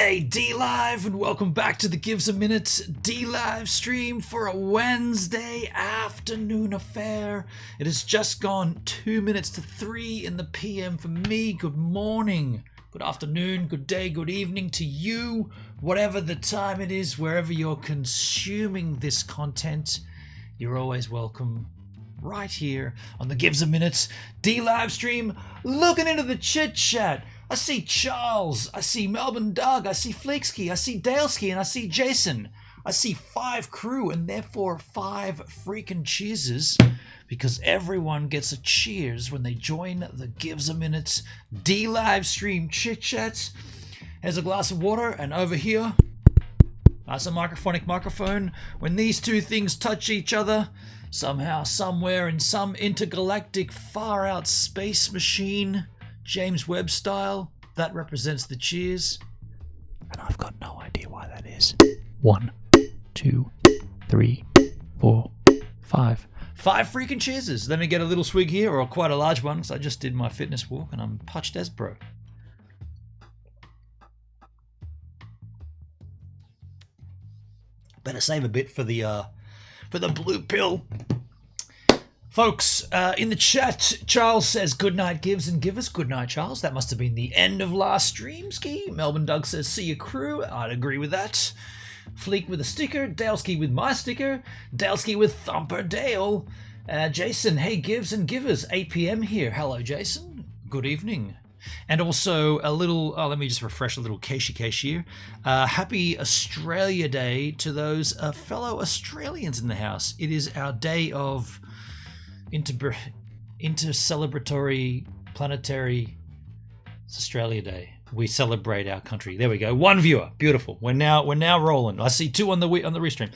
G'day D-Live and welcome back to the Gives a Minute D-Live stream for a Wednesday afternoon affair. It has just gone 2 minutes to 3 in the PM for me. Good morning, good afternoon, good day, good evening to you, whatever the time it is, wherever you're consuming this content. You're always welcome right here on the Gives a Minute D-Live stream. Looking into the chit chat, I see Charles, I see Melbourne Doug, I see Fleeksky, I see Dalesky, and I see Jason. I see 5 crew and therefore 5 freaking cheeses, because everyone gets a cheers when they join the Gives a Minute D-Live stream chit chats. Here's a glass of water, and over here, that's a microphone. When these two things touch each other, somehow, somewhere, in some intergalactic far-out space machine, James Webb style, that represents the cheers. And I've got no idea why that is. 1, 2, 3, 4, 5. 5 freaking cheeses. Let me get a little swig here, or quite a large one, because I just did my fitness walk and I'm puched as bro. Better save a bit for the blue pill. Folks, in the chat, Charles says, good night, Gives and Givers. Good night, Charles. That must have been the end of last stream, Ski. Melbourne Doug says, see you, crew. I'd agree with that. Fleek with a sticker. Daleski with my sticker. Daleski with Thumper Dale. Jason, hey, Gives and Givers. 8 p.m. here. Hello, Jason. Good evening. And also a little, let me just refresh a little Keishi here. Happy Australia Day to those fellow Australians in the house. It is our day of inter-celebratory planetary. It's Australia Day. We celebrate our country. There we go. 1 viewer. Beautiful. We're now rolling. I see 2 on the restream.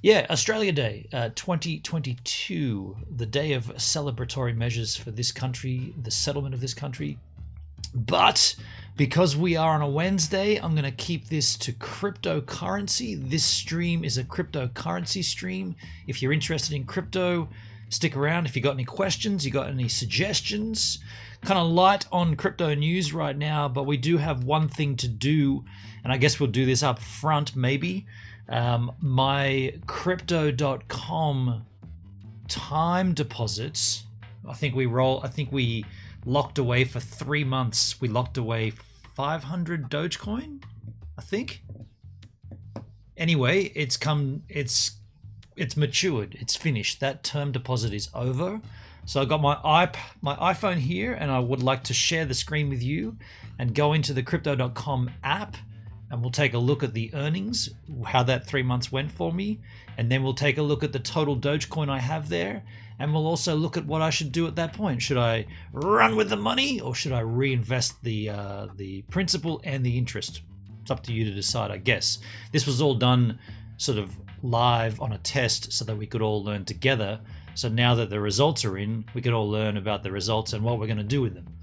Yeah, Australia Day 2022, the day of celebratory measures for this country, the settlement of this country. But because we are on a Wednesday, I'm going to keep this to cryptocurrency. This stream is a cryptocurrency stream. If you're interested in crypto, stick around. If you got any questions, you got any suggestions. Kind of light on crypto news right now, but we do have one thing to do, and I guess we'll do this up front maybe. My crypto.com time deposits, I think we locked away for 3 months. We locked away 500 Dogecoin, I think. Anyway, it's matured, it's finished. That term deposit is over. So I got my iPhone here, and I would like to share the screen with you and go into the crypto.com app, and we'll take a look at the earnings, how that 3 months went for me, and then we'll take a look at the total Dogecoin I have there, and we'll also look at what I should do at that point. Should I run with the money, or should I reinvest the principal and the interest? It's up to you to decide, I guess. This was all done sort of live on a test so that we could all learn together. So now that the results are in, we could all learn about the results and what we're going to do with them.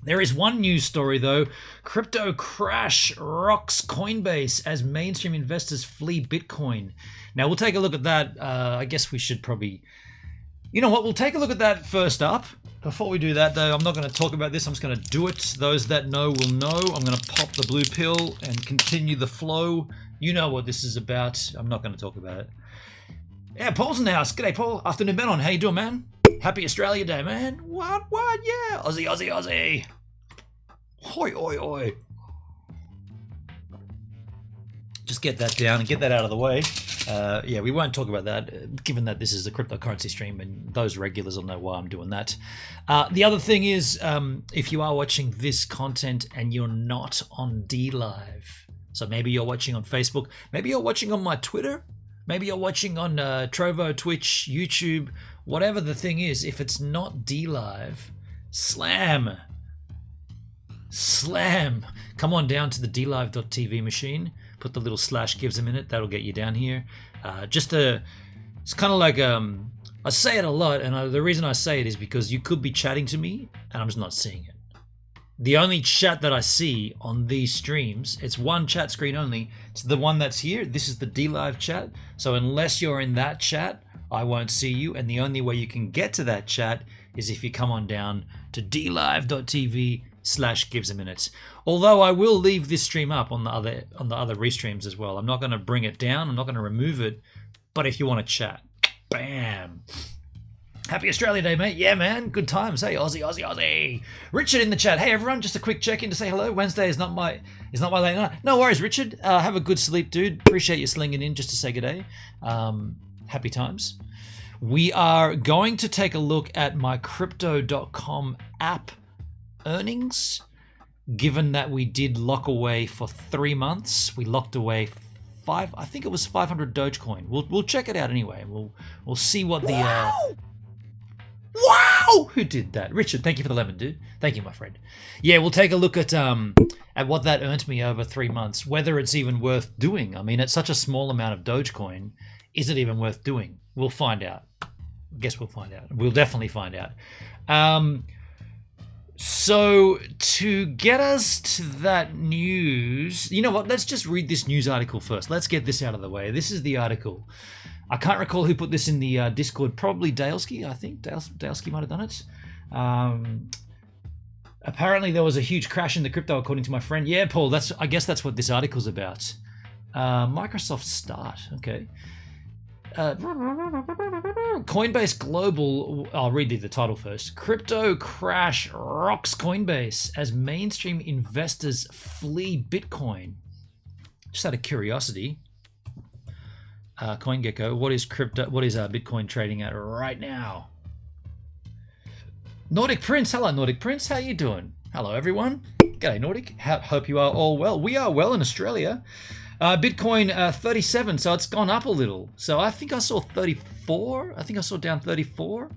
There is one news story though. Crypto crash rocks Coinbase as mainstream investors flee Bitcoin. Now we'll take a look at that. I guess we should probably, you know what, we'll take a look at that first up. Before we do that though, I'm not going to talk about this. I'm just going to do it. Those that know will know. I'm going to pop the blue pill and continue the flow. You know what this is about. I'm not going to talk about it. Yeah, Paul's in the house. G'day, Paul. Afternoon, Ben on. How you doing, man? Happy Australia Day, man. What? Yeah. Aussie. Oi. Just get that down and get that out of the way. Yeah, we won't talk about that, given that this is a cryptocurrency stream, and those regulars will know why I'm doing that. The other thing is, if you are watching this content and you're not on D-Live, so maybe you're watching on Facebook, maybe you're watching on my Twitter, maybe you're watching on Trovo, Twitch, YouTube, whatever the thing is, if it's not D-Live, slam. Come on down to the dlive.tv machine, put the little / Gives a Minute, that'll get you down here. It's kind of like, I say it a lot, and the reason I say it is because you could be chatting to me and I'm just not seeing it. The only chat that I see on these streams, it's one chat screen only. It's the one that's here. This is the D-Live chat. So unless you're in that chat, I won't see you. And the only way you can get to that chat is if you come on down to dlive.tv youtube.com/givesaminute. Although I will leave this stream up on the other restreams as well. I'm not going to bring it down. I'm not going to remove it. But if you want to chat, bam. Happy Australia Day, mate. Yeah, man. Good times. Hey, Aussie, Aussie, Aussie. Richard in the chat. Hey, everyone. Just a quick check-in to say hello. Wednesday is not my late night. No worries, Richard. Have a good sleep, dude. Appreciate you slinging in just to say good day. Happy times. We are going to take a look at my Crypto.com app earnings, given that we did lock away for 3 months. We locked away I think it was 500 Dogecoin. We'll check it out anyway. We'll see what the Wow! Who did that? Richard, thank you for the lemon, dude. Thank you, my friend. Yeah, we'll take a look at what that earned me over 3 months, whether it's even worth doing. I mean, it's such a small amount of Dogecoin. Is it even worth doing? We'll find out. Guess we'll find out. We'll definitely find out. So to get us to that news, you know what? Let's just read this news article first. Let's get this out of the way. This is the article. I can't recall who put this in the Discord. Probably Dalesky, I think. Dalesky might have done it. Apparently there was a huge crash in the crypto, according to my friend. Yeah, Paul, I guess that's what this article's about. Microsoft Start, okay. Coinbase Global, I'll read the title first. Crypto crash rocks Coinbase as mainstream investors flee Bitcoin. Just out of curiosity, CoinGecko, what is Bitcoin trading at right now? Nordic Prince, hello Nordic Prince, how you doing? Hello everyone. G'day Nordic. Hope you are all well. We are well in Australia. Bitcoin 37, so it's gone up a little. So I think I saw 34. I think I saw down 34.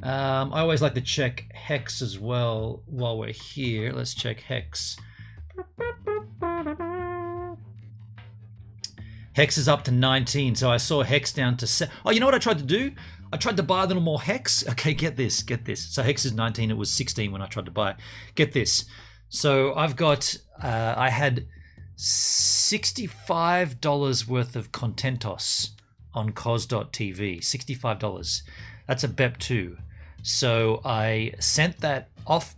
I always like to check Hex as well while we're here. Let's check Hex. Hex is up to 19, so I saw Hex down to 7. Oh, you know what I tried to do? I tried to buy a little more Hex. Okay, get this. So Hex is 19. It was 16 when I tried to buy it. Get this. So I've got, I had $65 worth of Contentos on cos.tv. $65. That's a Btt. So I sent that off,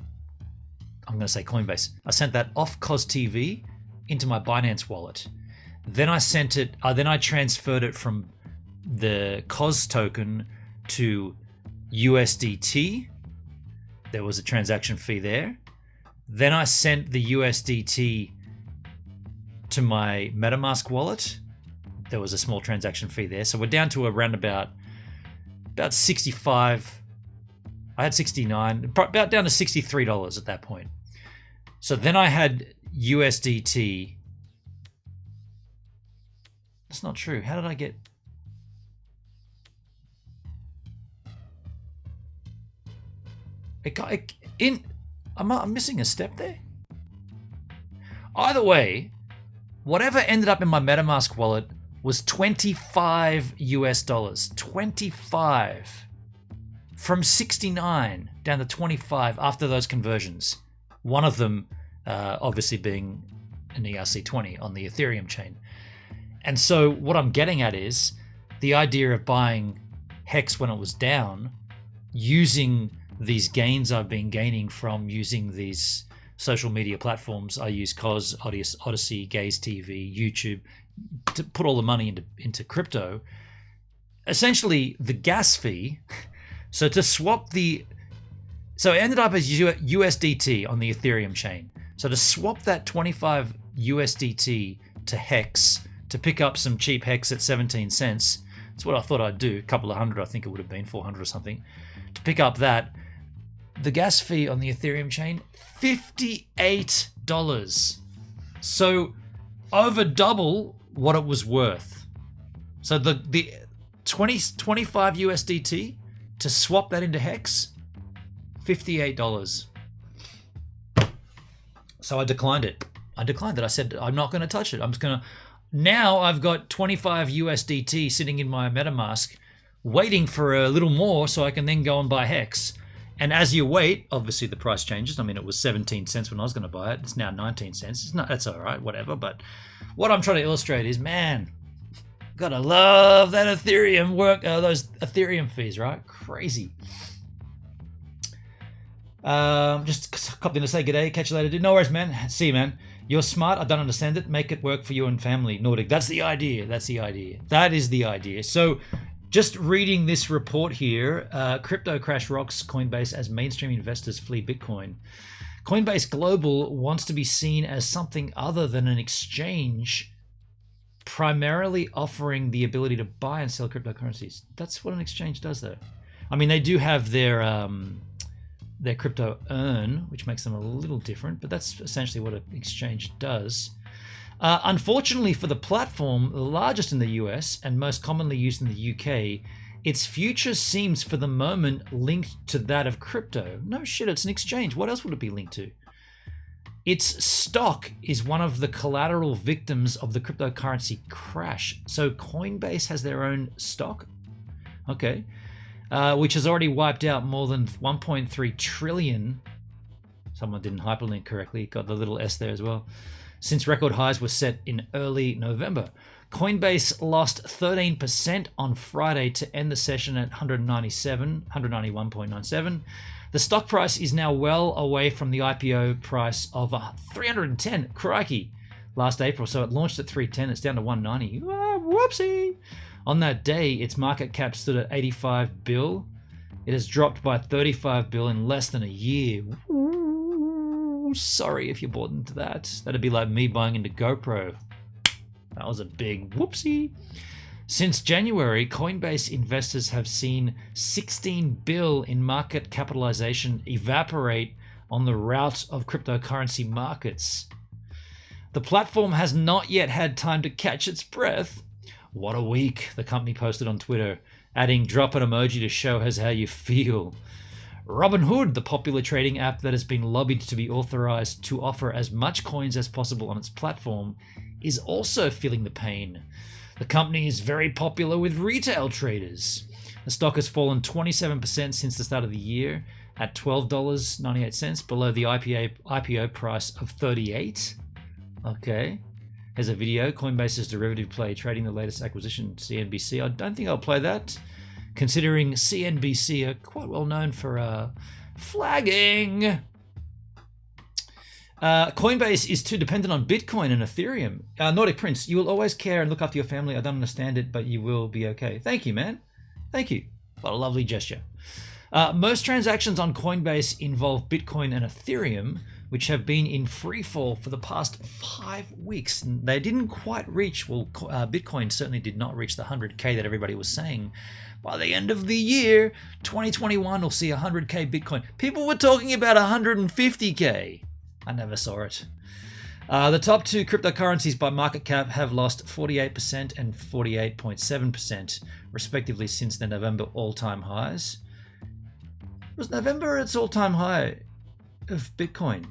I'm going to say Coinbase. I sent that off cos TV into my Binance wallet. Then I sent it, then I transferred it from the cos token to USDT. There was a transaction fee there. Then I sent the USDT to my Metamask wallet. There was a small transaction fee there. So we're down to around about 65. I had 69, about down to $63 at that point. So then I had USDT. That's not true. How did I get... I'm missing a step there. Either way, whatever ended up in my Metamask wallet was $25. 25 from 69 down to 25 after those conversions. One of them, obviously, being an ERC20 on the Ethereum chain. And so what I'm getting at is the idea of buying Hex when it was down, using these gains I've been gaining from using these social media platforms. I use Cos, Odyssey, Gaze TV, YouTube to put all the money into crypto. Essentially, the gas fee. So to swap so it ended up as USDT on the Ethereum chain. So to swap that 25 USDT to Hex, to pick up some cheap Hex at 17 cents, that's what I thought I'd do. A couple of hundred, I think it would have been 400 or something. To pick up that, the gas fee on the Ethereum chain, $58. So over double what it was worth. So the 25 USDT to swap that into Hex, $58. So I declined it. I said, I'm not going to touch it. I'm just going to... Now I've got 25 USDT sitting in my MetaMask waiting for a little more so I can then go and buy Hex. And as you wait, obviously the price changes. I mean, it was 17 cents when I was going to buy it. It's now 19 cents. That's all right, whatever. But what I'm trying to illustrate is, man, gotta love that Ethereum those Ethereum fees, right? Crazy. Just copped in to say g'day. Catch you later, dude. No worries, man. See you, man. You're smart. I don't understand it. Make it work for you and family. Nordic. That's the idea. That's the idea. That is the idea. So, just reading this report here, crypto crash rocks Coinbase as mainstream investors flee Bitcoin. Coinbase Global wants to be seen as something other than an exchange, primarily offering the ability to buy and sell cryptocurrencies. That's what an exchange does, though. I mean, they do have their crypto earn, which makes them a little different, but that's essentially what an exchange does. Unfortunately for the platform, the largest in the US and most commonly used in the UK, its future seems for the moment linked to that of crypto. No shit, it's an exchange. What else would it be linked to? Its stock is one of the collateral victims of the cryptocurrency crash. So Coinbase has their own stock? Okay. Which has already wiped out more than 1.3 trillion. Someone didn't hyperlink correctly, got the little S there as well. Since record highs were set in early November. Coinbase lost 13% on Friday to end the session at 191.97. The stock price is now well away from the IPO price of 310. Crikey. Last April, so it launched at 310. It's down to 190. Whoopsie. On that day, its market cap stood at 85 bill. It has dropped by 35 bill in less than a year. Ooh, sorry if you bought into that. That'd be like me buying into GoPro. That was a big whoopsie. Since January, Coinbase investors have seen 16 bill in market capitalization evaporate on the rout of cryptocurrency markets. The platform has not yet had time to catch its breath. What a week, the company posted on Twitter, adding drop an emoji to show us how you feel. Robinhood, the popular trading app that has been lobbied to be authorized to offer as much coins as possible on its platform, is also feeling the pain. The company is very popular with retail traders. The stock has fallen 27% since the start of the year at $12.98, below the IPO price of $38. Okay. Here's a video, Coinbase's derivative play trading the latest acquisition, CNBC. I don't think I'll play that, considering CNBC are quite well known for flagging. Coinbase is too dependent on Bitcoin and Ethereum. Nordic Prince, you will always care and look after your family. I don't understand it, but you will be okay. Thank you, man. Thank you. What a lovely gesture. Most transactions on Coinbase involve Bitcoin and Ethereum, which have been in free fall for the past 5 weeks. They didn't quite reach, Bitcoin certainly did not reach the 100K that everybody was saying. By the end of the year, 2021 will see 100K Bitcoin. People were talking about 150K. I never saw it. The top two cryptocurrencies by market cap have lost 48% and 48.7% respectively since their November all-time highs. Was November its all-time high of Bitcoin?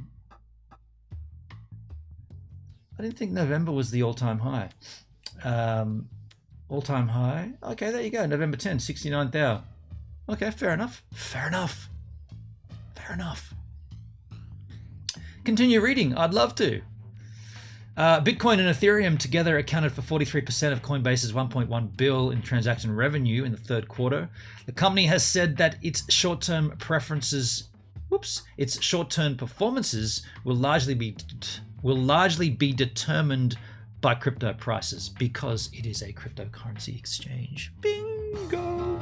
I didn't think November was the all-time high. All-time high. Okay, there you go. November 10, 69,000. Okay, fair enough. Fair enough. Fair enough. Continue reading. I'd love to. Bitcoin and Ethereum together accounted for 43% of Coinbase's 1.1 bill in transaction revenue in the third quarter. The company has said that its short-term performances will largely be determined by crypto prices because it is a cryptocurrency exchange. Bingo!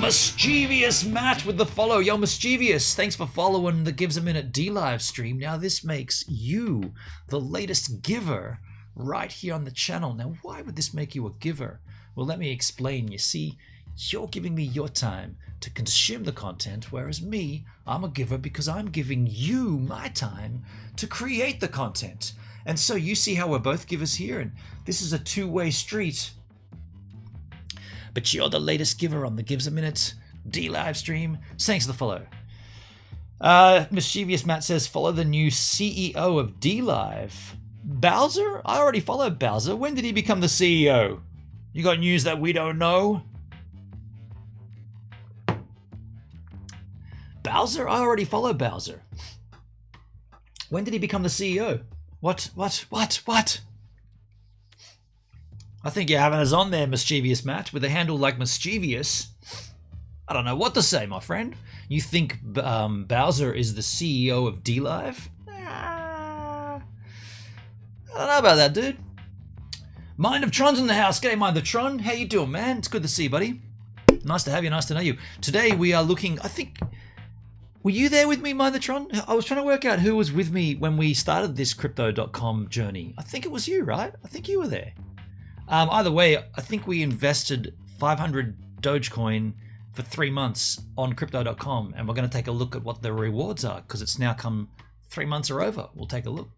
Mischievous Matt with the follow. Yo, Mischievous, thanks for following the Gives a Minute D live stream. Now this makes you the latest giver right here on the channel. Now why would this make you a giver? Well, let me explain. You see, you're giving me your time to consume the content, whereas me, I'm a giver because I'm giving you my time to create the content. And so you see how we're both givers here, and this is a two-way street. But you're the latest giver on the Gives a Minute D live stream. Thanks for the follow. Mischievous Matt says, follow the new CEO of D Live. Bowser? I already followed Bowser. When did he become the CEO? You got news that we don't know? Bowser? I already followed Bowser. When did he become the CEO? What? I think you're having us on there, Mischievous Matt, with a handle like Mischievous. I don't know what to say, my friend. You think Bowser is the CEO of DLive? I don't know about that, dude. Mind of Tron's in the house. G'day, Mind of Tron. How you doing, man? It's good to see you, buddy. Nice to have you. Nice to know you. Today we are looking, I think, were you there with me, Mind of Tron? I was trying to work out who was with me when we started this crypto.com journey. I think it was you, right? I think you were there. Either way, I think we invested 500 Dogecoin for 3 months on crypto.com, and we're going to take a look at what the rewards are because it's now come 3 months are over. We'll take a look.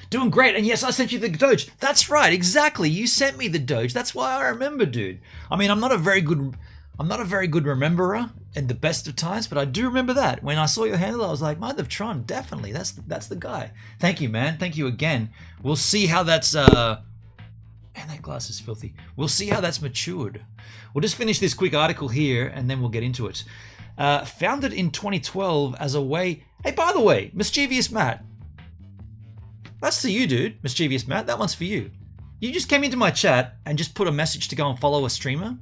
Doing great, and yes, I sent you the Doge. That's right, exactly. You sent me the Doge. That's why I remember, dude. I mean, I'm not a very good rememberer in the best of times, but I do remember that. When I saw your handle, I was like, Mind of Tron, definitely. That's the guy. Thank you, man. Thank you again. We'll see how that's man, that glass is filthy. We'll see how that's matured. We'll just finish this quick article here and then we'll get into it. Founded in 2012 as a way... Hey, by the way, Mischievous Matt. That's to you, dude. Mischievous Matt, that one's for you. You just came into my chat and just put a message to go and follow a streamer.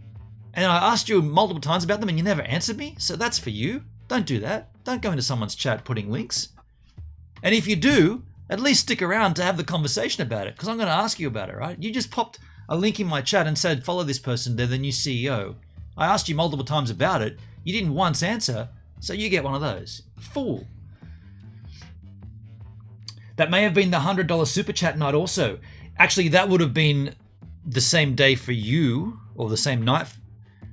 And I asked you multiple times about them and you never answered me. So that's for you. Don't do that. Don't go into someone's chat putting links. And if you do, at least stick around to have the conversation about it, because I'm going to ask you about it, right? You just popped a link in my chat and said, follow this person, they're the new CEO. I asked you multiple times about it. You didn't once answer, so you get one of those. Fool. That may have been the $100 super chat night also. Actually, that would have been the same day for you, or the same night.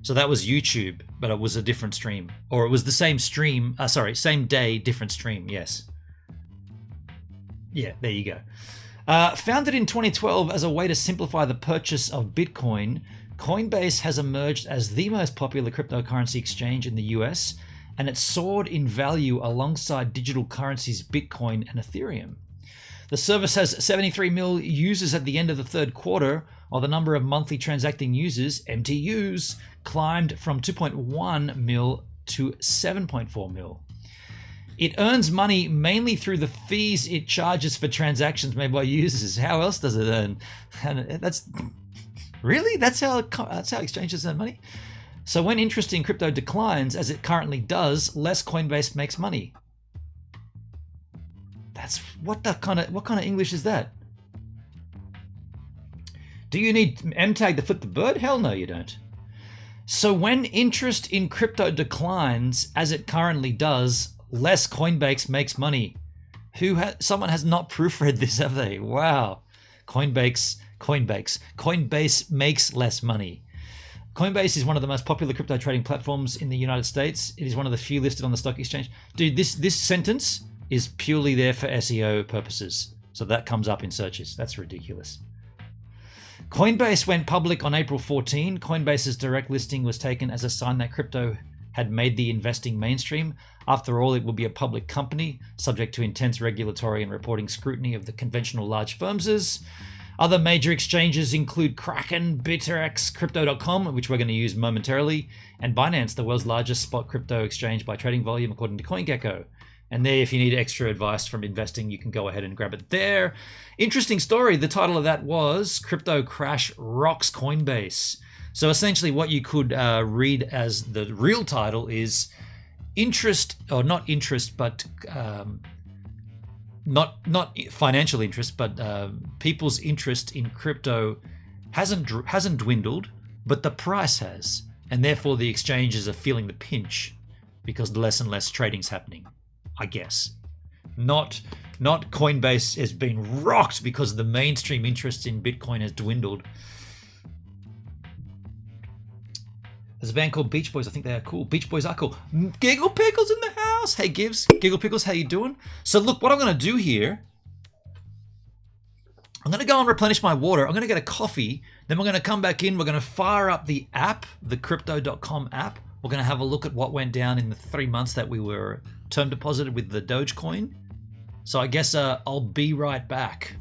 So that was YouTube, but it was a different stream. Or it was the same stream, same day, different stream, yes. Yeah, there you go. Founded in 2012 as a way to simplify the purchase of Bitcoin, Coinbase has emerged as the most popular cryptocurrency exchange in the US, and it soared in value alongside digital currencies Bitcoin and Ethereum. The service has 73 million users at the end of the third quarter, while the number of monthly transacting users, MTUs, climbed from 2.1 million to 7.4 million. It earns money mainly through the fees it charges for transactions made by users. How else does it earn? And that's how exchanges earn money. So when interest in crypto declines, as it currently does, less Coinbase makes money. That's what kind of English is that? Do you need MTag to flip the bird? Hell no, you don't. So when interest in crypto declines, as it currently does, less Coinbase makes money. Someone has not proofread this, have they? Wow. Coinbase makes less money. Coinbase is one of the most popular crypto trading platforms in the United States. It is one of the few listed on the stock exchange. Dude, this sentence is purely there for SEO purposes. So that comes up in searches. That's ridiculous. Coinbase went public on April 14. Coinbase's direct listing was taken as a sign that crypto had made the investing mainstream. After all, it will be a public company, subject to intense regulatory and reporting scrutiny of the conventional large firms. Other major exchanges include Kraken, BitX, Crypto.com, which we're going to use momentarily, and Binance, the world's largest spot crypto exchange by trading volume, according to CoinGecko. And there, if you need extra advice from investing, you can go ahead and grab it there. Interesting story. The title of that was Crypto Crash Rocks Coinbase. So essentially what you could read as the real title is interest, or not interest, but not financial interest, but people's interest in crypto hasn't dwindled, but the price has. And therefore the exchanges are feeling the pinch because less and less trading's happening, I guess. Not Coinbase has been rocked because the mainstream interest in Bitcoin has dwindled. There's a band called Beach Boys. I think they are cool. Beach Boys are cool. Giggle Pickles in the house. Hey, Gibbs. Giggle Pickles, how you doing? So look, what I'm going to do here, I'm going to go and replenish my water. I'm going to get a coffee. Then we're going to come back in. We're going to fire up the app, the Crypto.com app. We're going to have a look at what went down in the 3 months that we were term deposited with the Dogecoin. So I guess I'll be right back.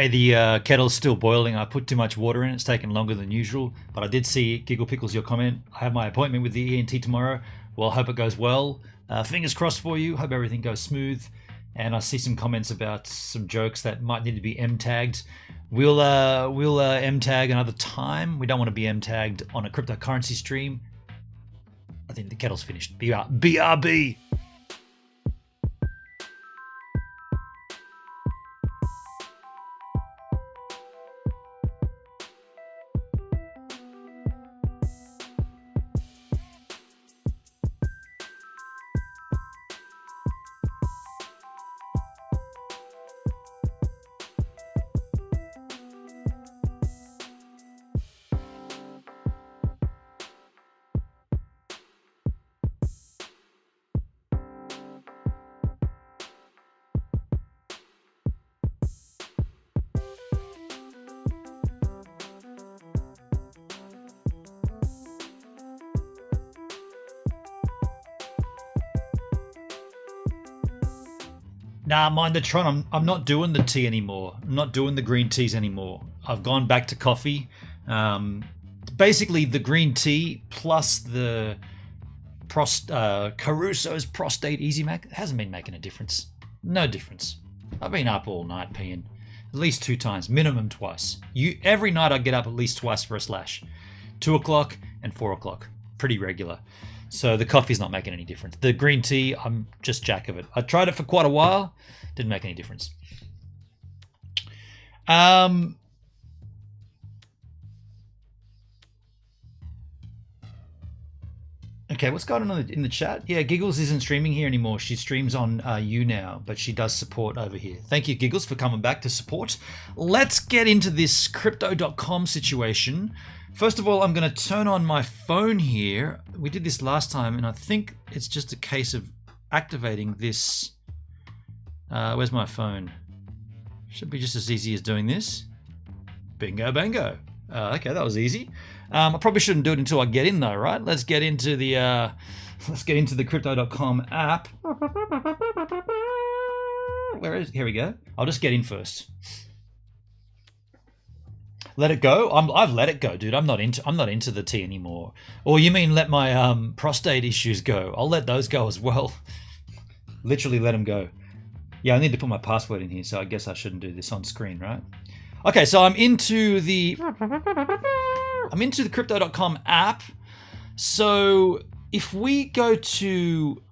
Hey, the kettle's still boiling. I put too much water in. It's taken longer than usual. But I did see, Giggle Pickles, your comment. I have my appointment with the ENT tomorrow. Well, hope it goes well. Fingers crossed for you. Hope everything goes smooth. And I see some comments about some jokes that might need to be M-tagged. We'll M-tag another time. We don't want to be M-tagged on a cryptocurrency stream. I think the kettle's finished. BRB. Nah, mind the Tron. I'm not doing the tea anymore. I'm not doing the green teas anymore. I've gone back to coffee. Basically, the green tea plus the Caruso's Prostate Easy Mac hasn't been making a difference. No difference. I've been up all night peeing. At least 2 times. Minimum twice. Every night I get up at least twice for a slash. 2 o'clock and 4 o'clock. Pretty regular. So the coffee's not making any difference. The green tea, I'm just jack of it. I tried it for quite a while. Didn't make any difference. Okay, what's going on in the chat? Yeah, Giggles isn't streaming here anymore. She streams on you now, but she does support over here. Thank you, Giggles, for coming back to support. Let's get into this Crypto.com situation. First of all, I'm going to turn on my phone here. We did this last time, and I think it's just a case of activating this. Where's my phone? Should be just as easy as doing this. Bingo, bango. Okay, that was easy. I probably shouldn't do it until I get in, though, right? Let's get into the Crypto.com app. Where is? Here we go. I'll just get in first. Let it go? I've let it go, dude. I'm not into the tea anymore. Or you mean let my prostate issues go? I'll let those go as well. Literally let them go. Yeah, I need to put my password in here, so I guess I shouldn't do this on screen, right? Okay, so I'm into the Crypto.com app. So if we go to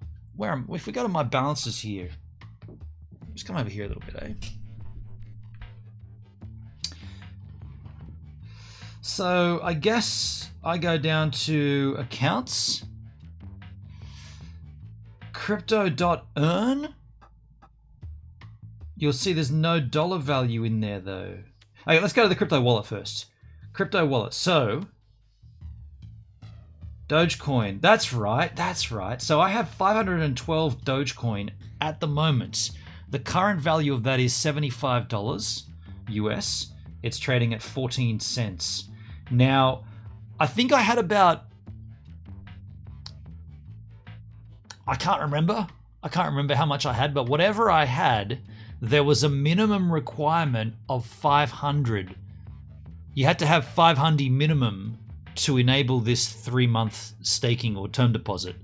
if we go to my balances here, just come over here a little bit, eh? So I guess I go down to accounts, crypto.earn. You'll see there's no dollar value in there though. Okay, let's go to the crypto wallet first. Crypto wallet. So Dogecoin. That's right. So I have 512 Dogecoin at the moment. The current value of that is $75 US. It's trading at 14 cents. Now, I think I had about, I can't remember how much I had, but whatever I had, there was a minimum requirement of 500. You had to have 500 minimum to enable this 3-month staking or term deposit.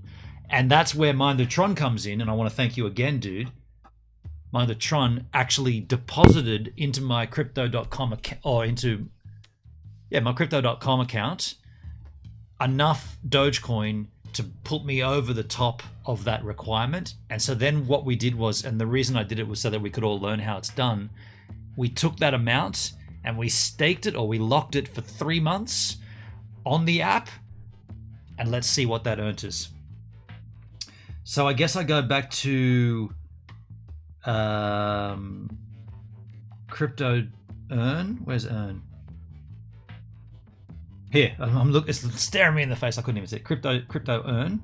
And that's where Tron comes in, and I want to thank you again, dude. Tron actually deposited into my Crypto.com account, or into my Crypto.com account, enough Dogecoin to put me over the top of that requirement. And so then what we did was, and the reason I did it was so that we could all learn how it's done, we took that amount and we staked it, or we locked it for 3 months on the app, and let's see what that earned us. So I guess I go back to crypto earn. Where's earn? Here, I'm look. It's staring me in the face. I couldn't even see it. Crypto earn.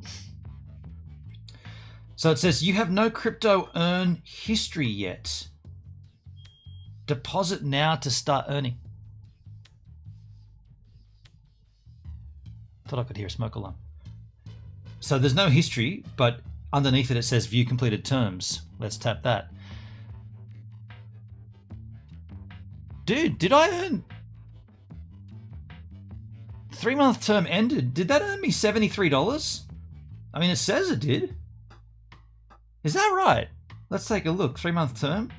So it says you have no crypto earn history yet. Deposit now to start earning. Thought I could hear a smoke alarm. So there's no history, but underneath it says view completed terms. Let's tap that. dude, did I earn... 3-month term ended. Did that earn me $73? I mean, it says it did. Is that right? Let's take a look. 3-month term.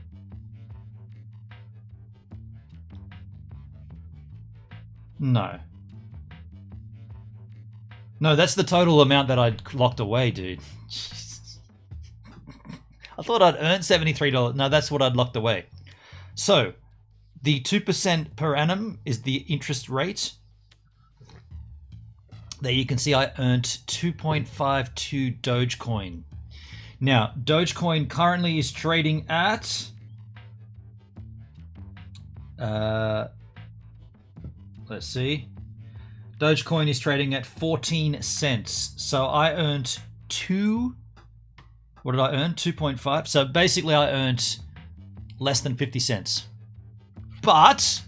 No. No, that's the total amount that I'd locked away, dude. I thought I'd earned $73. No, that's what I'd locked away. So, the 2% per annum is the interest rate. There you can see I earned 2.52 Dogecoin. Now, Dogecoin currently is trading at... let's see. Dogecoin is trading at 14 cents. So I earned what did I earn? 2.5. So basically I earned less than 50 cents. But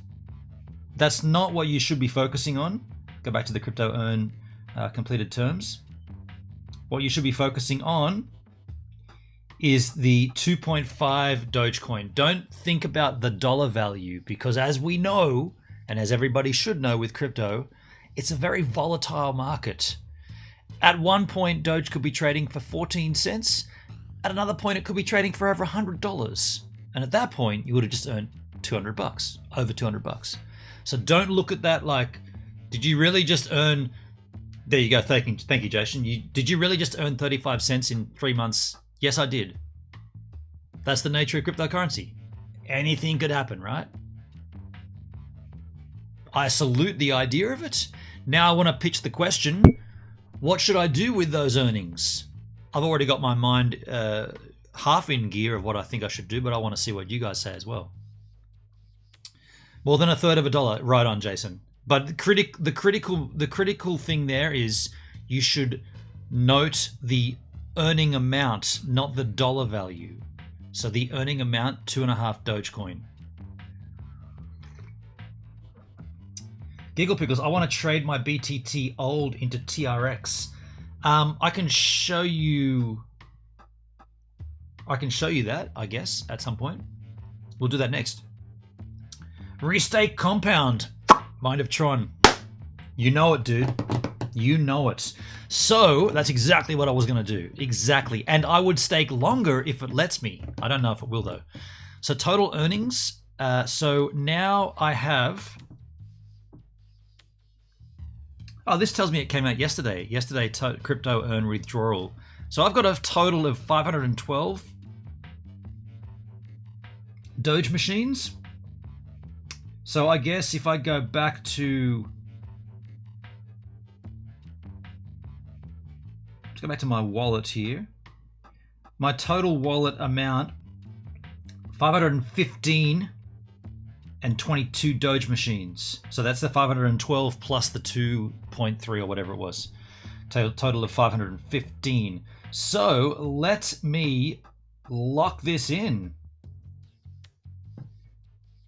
that's not what you should be focusing on. Go back to the crypto earn completed terms. What you should be focusing on is the 2.5 Dogecoin. Don't think about the dollar value, because as we know, and as everybody should know with crypto, it's a very volatile market. At one point, Doge could be trading for 14 cents. At another point, it could be trading for over $100. And at that point, you would have just earned $200, over $200. So don't look at that like, did you really just earn... There you go. Thank you, Jason. Did you really just earn 35 cents in 3 months? Yes, I did. That's the nature of cryptocurrency. Anything could happen, right? I salute the idea of it. Now I want to pitch the question, what should I do with those earnings? I've already got my mind half in gear of what I think I should do, but I want to see what you guys say as well. More than $0.33. Right on, Jason. But the critical thing there is you should note the earning amount, not the dollar value. So the earning amount, 2.5 Dogecoin. Giggle Pickles, I want to trade my BTT old into TRX. I can show you that, I guess, at some point. We'll do that next. Restake Compound. Mind of Tron. You know it, dude. You know it. So that's exactly what I was going to do. Exactly. And I would stake longer if it lets me. I don't know if it will, though. So total earnings. So now I have... Oh, this tells me it came out yesterday. Yesterday, crypto earn withdrawal. So I've got a total of 512 Doge machines. So I guess if I go back to... Let's go back to my wallet here. My total wallet amount, 515 and 22 Doge machines. So that's the 512 plus the 2.3 or whatever it was. Total of 515. So let me lock this in.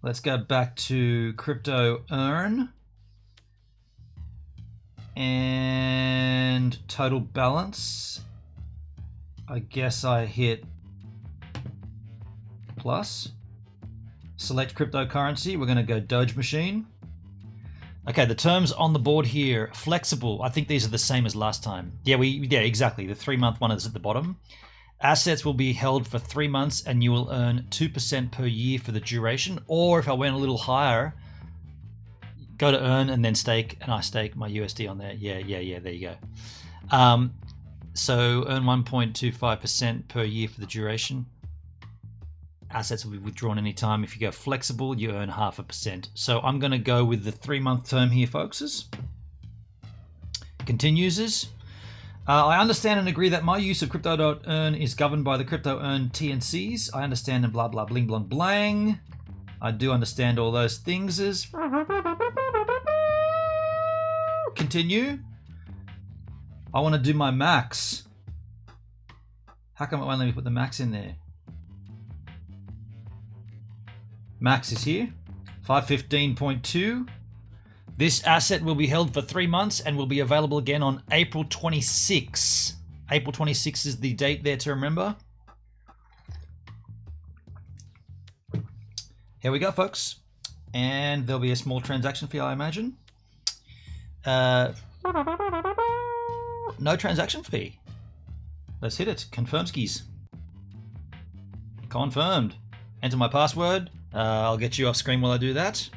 Let's go back to crypto earn and total balance. I guess I hit plus. Select cryptocurrency. We're going to go Doge machine. Okay, the terms on the board here, flexible. I think these are the same as last time. Yeah, exactly. The 3-month one is at the bottom. Assets will be held for 3 months and you will earn 2% per year for the duration. Or if I went a little higher, go to earn and then stake, and I stake my USD on there. Yeah, there you go. So earn 1.25% per year for the duration. Assets will be withdrawn anytime. If you go flexible, you earn 0.5%. So I'm going to go with the 3-month term here, folks. Continues. I understand and agree that my use of crypto.earn is governed by the crypto earn T&Cs. I understand and blah blah bling blang blang. I do understand all those things. Continue. I want to do my max. How come it won't let me put the max in there? Max is here, 515.2. This asset will be held for 3 months and will be available again on April 26. April 26 is the date there to remember. Here we go, folks. And there'll be a small transaction fee, I imagine. No transaction fee. Let's hit it. Confirm skis. Confirmed. Enter my password. I'll get you off screen while I do that.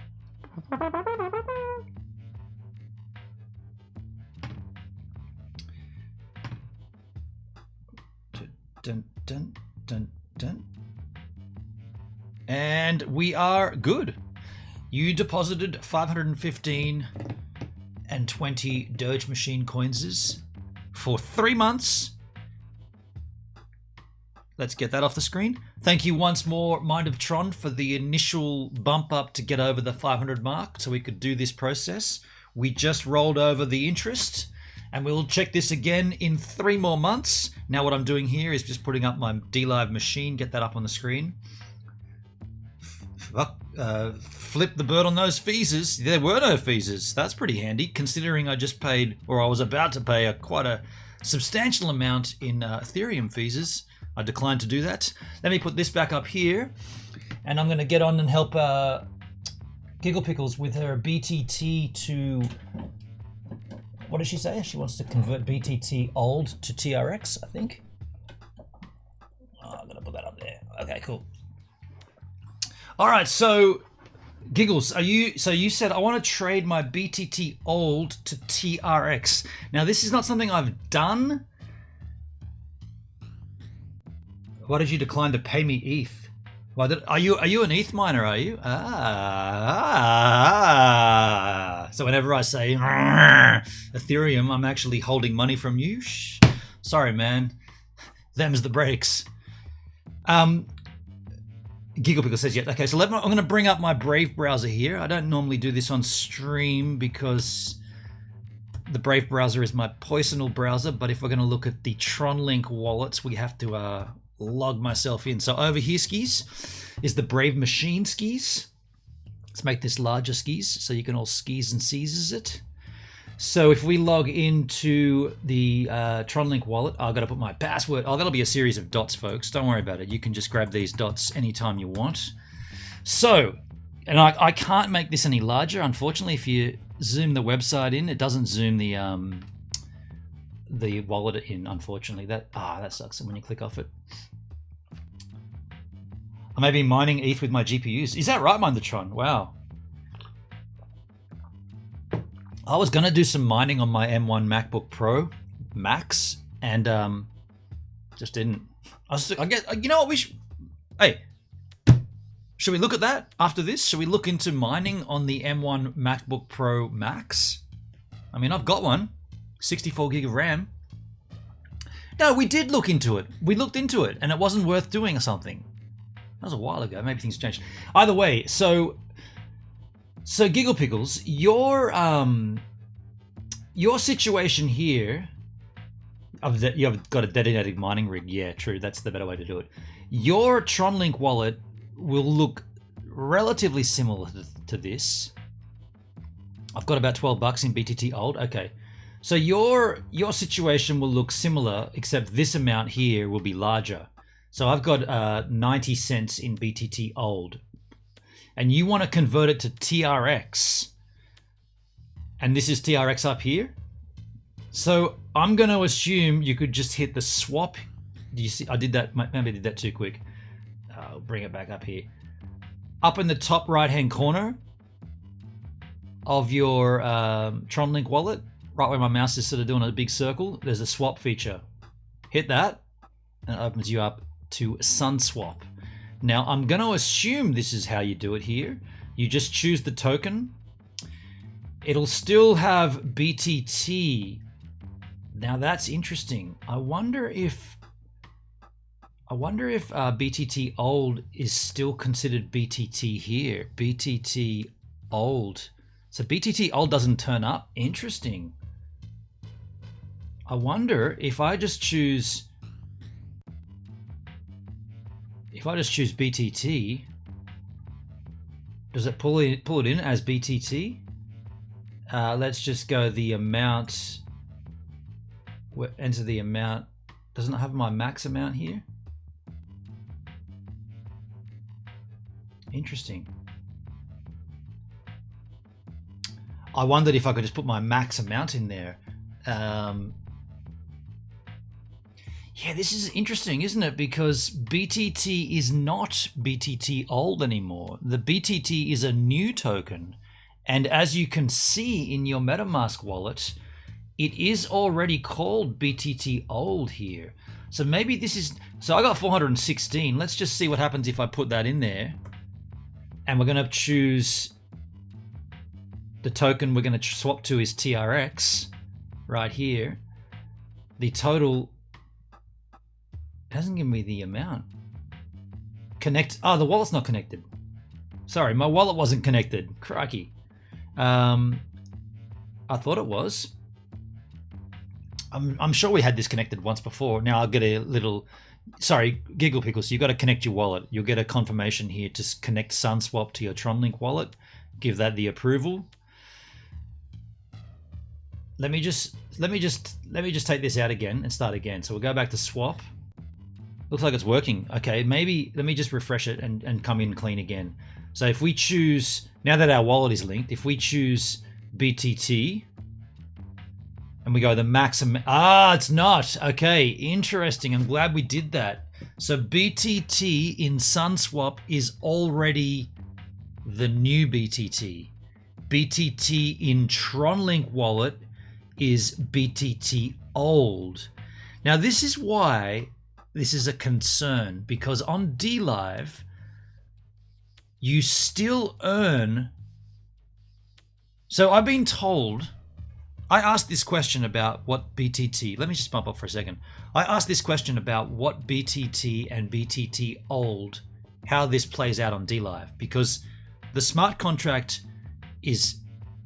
Dun, dun, dun, dun. And we are good. You deposited 515 and 20 Doge machine coins for 3 months. Let's get that off the screen. Thank you once more, Mind of Tron, for the initial bump up to get over the 500 mark so we could do this process. We just rolled over the interest, and we'll check this again in 3 more months. Now what I'm doing here is just putting up my DLive machine, get that up on the screen. Flip the bird on those fees. There were no fees. That's pretty handy, considering I just paid, or I was about to pay, quite a substantial amount in Ethereum fees. I declined to do that. Let me put this back up here, and I'm going to get on and help Giggle Pickles with her BTT to... What did she say? She wants to convert BTT old to TRX, I think. Oh, I'm going to put that up there. Okay, cool. All right, so Giggles, so you said I want to trade my BTT old to TRX. Now this is not something I've done. Why did you decline to pay me ETH? Are you an ETH miner? Are you? So whenever I say Ethereum, I'm actually holding money from you. Shh. Sorry, man. Them's the breaks. Giggle Pickle says, yeah, okay, so I'm going to bring up my Brave browser here. I don't normally do this on stream because the Brave browser is my personal browser, but if we're going to look at the Tronlink wallets, we have to log myself in. So over here, skis, is the Brave machine skis. Let's make this larger skis so you can all skis and seizes it. So if we log into the Tronlink wallet, I've got to put my password. Oh, that'll be a series of dots, folks. Don't worry about it. You can just grab these dots anytime you want. So, and I can't make this any larger, unfortunately. If you zoom the website in, it doesn't zoom the wallet in, unfortunately. That sucks when you click off it. I may be mining ETH with my GPUs. Is that right, Mindertron? Wow. I was going to do some mining on my M1 MacBook Pro Max, and just didn't. You know what, we should... Hey, should we look at that after this? Should we look into mining on the M1 MacBook Pro Max? I mean, I've got one. 64 gig of RAM. No, we did look into it. We looked into it, and it wasn't worth doing or something. That was a while ago. Maybe things changed. Either way, so Giggle Pickles, your situation here, you have got a dedicated mining rig. Yeah, true. That's the better way to do it. Your Tronlink wallet will look relatively similar to this. I've got about $12 in BTT old. Okay, so your situation will look similar, except this amount here will be larger. So I've got 90 cents in BTT old. And you want to convert it to TRX. And this is TRX up here. So I'm going to assume you could just hit the swap. Do you see? I did that. Maybe I did that too quick. I'll bring it back up here. Up in the top right-hand corner of your Tronlink wallet, right where my mouse is sort of doing a big circle, there's a swap feature. Hit that, and it opens you up to SunSwap. Now, I'm going to assume this is how you do it here. You just choose the token. It'll still have BTT. Now, that's interesting. I wonder if BTT old is still considered BTT here. BTT old. So BTT old doesn't turn up. Interesting. I wonder if I just choose... If I just choose BTT, does it pull it in as BTT? Let's just go the amount. Enter the amount. Doesn't it have my max amount here? Interesting. I wondered if I could just put my max amount in there. Yeah, this is interesting, isn't it? Because BTT is not BTT old anymore. The BTT is a new token. And as you can see in your MetaMask wallet, it is already called BTT old here. So maybe this is... So I got 416. Let's just see what happens if I put that in there. And we're going to choose... The token we're going to swap to is TRX right here. The total... It hasn't given me the amount. Connect. Oh, the wallet's not connected. Sorry, my wallet wasn't connected. Crikey. I thought it was. I'm sure we had this connected once before. Now I'll get a little... Sorry, Giggle Pickles, you've got to connect your wallet. You'll get a confirmation here to connect SunSwap to your Tronlink wallet. Give that the approval. Let me just take this out again and start again. So we'll go back to swap. Looks like it's working. Okay, maybe let me just refresh it and come in clean again. So if we choose, now that our wallet is linked, if we choose BTT and we go the maximum, it's not. Okay, interesting. I'm glad we did that. So BTT in SunSwap is already the new BTT. BTT in Tronlink wallet is BTT old. Now this is why this is a concern, because on DLive, you still earn... So I've been told... I asked this question about what BTT... Let me just bump up for a second. I asked this question about what BTT and BTT old, how this plays out on DLive, because the smart contract is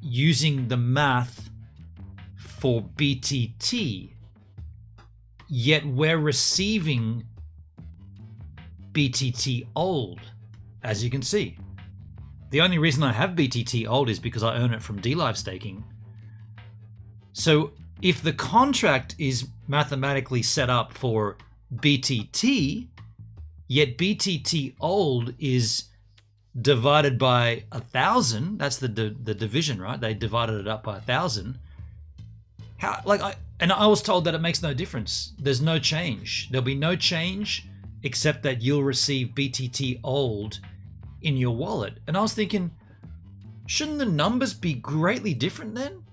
using the math for BTT, yet we're receiving BTT old, as you can see. The only reason I have BTT old is because I earn it from DLive staking. So if the contract is mathematically set up for BTT, yet BTT old is divided by 1,000, that's the division, right? They divided it up by 1,000. How, and I was told that it makes no difference. There's no change. There'll be no change except that you'll receive BTT old in your wallet. And I was thinking, shouldn't the numbers be greatly different then?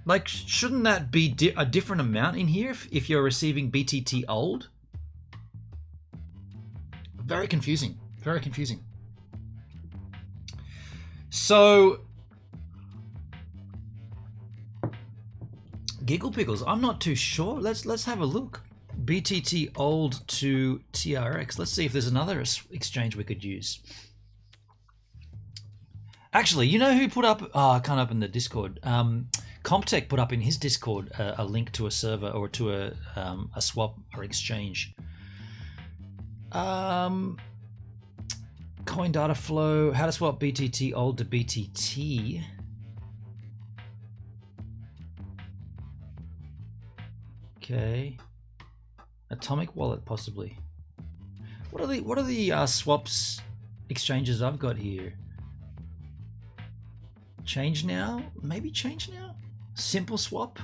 Like, shouldn't that be a different amount in here if you're receiving BTT old? Very confusing. Very confusing. So... Giggle Pickles, I'm not too sure. Let's have a look. BTT old to TRX. Let's see if there's another exchange we could use. Actually, you know who put up... Oh, I can't open the Discord. Comptech put up in his Discord a link to a server or to a swap or exchange. Coin data flow. How to swap BTT old to BTT. Okay, Atomic Wallet possibly. What are the swaps exchanges I've got here? Change Now, maybe Change Now. Simple Swap.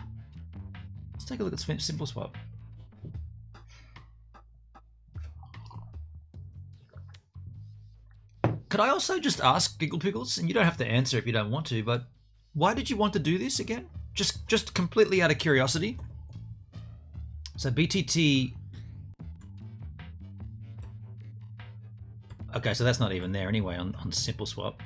Let's take a look at Simple Swap. Could I also just ask Giggle Pickles, and you don't have to answer if you don't want to, but why did you want to do this again? Just completely out of curiosity. So BTT... Okay, so that's not even there anyway on Simple Swap.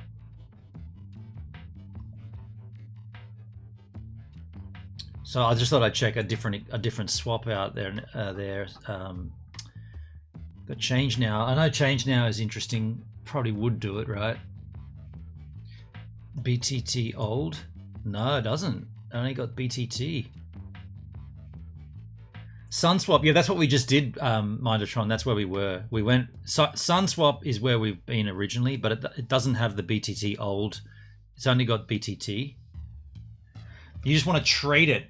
So I just thought I'd check a different swap out there. Got Change Now. I know Change Now is interesting. Probably would do it, right? BTT old? No, it doesn't. I only got BTT. SunSwap, yeah, that's what we just did, Mindertron. That's where we were. We went... SunSwap is where we've been originally, but it doesn't have the BTT old. It's only got BTT. You just want to trade it.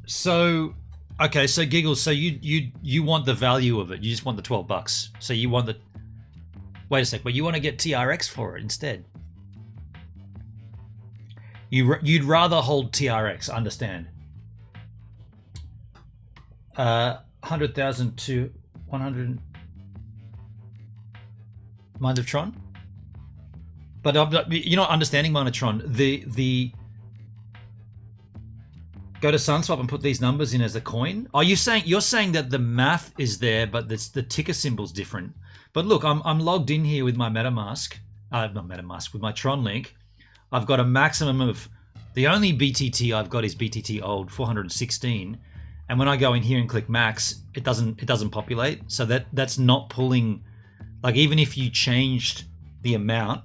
So, okay, so Giggles, so you want the value of it. You just want the $12. So you want the... Wait a sec, but you want to get TRX for it instead. You'd rather hold TRX, understand. 100,000 to 100 Mind of Tron? But you're not understanding Mind of Tron. The go to SunSwap and put these numbers in as a coin. Are you saying you're saying that the math is there, but the ticker symbol's different? But look, I'm logged in here with my MetaMask, not MetaMask, with my Tronlink. I've got a maximum of the only BTT I've got is BTT old 416, and when I go in here and click max, it doesn't populate. So that's not pulling. Like even if you changed the amount.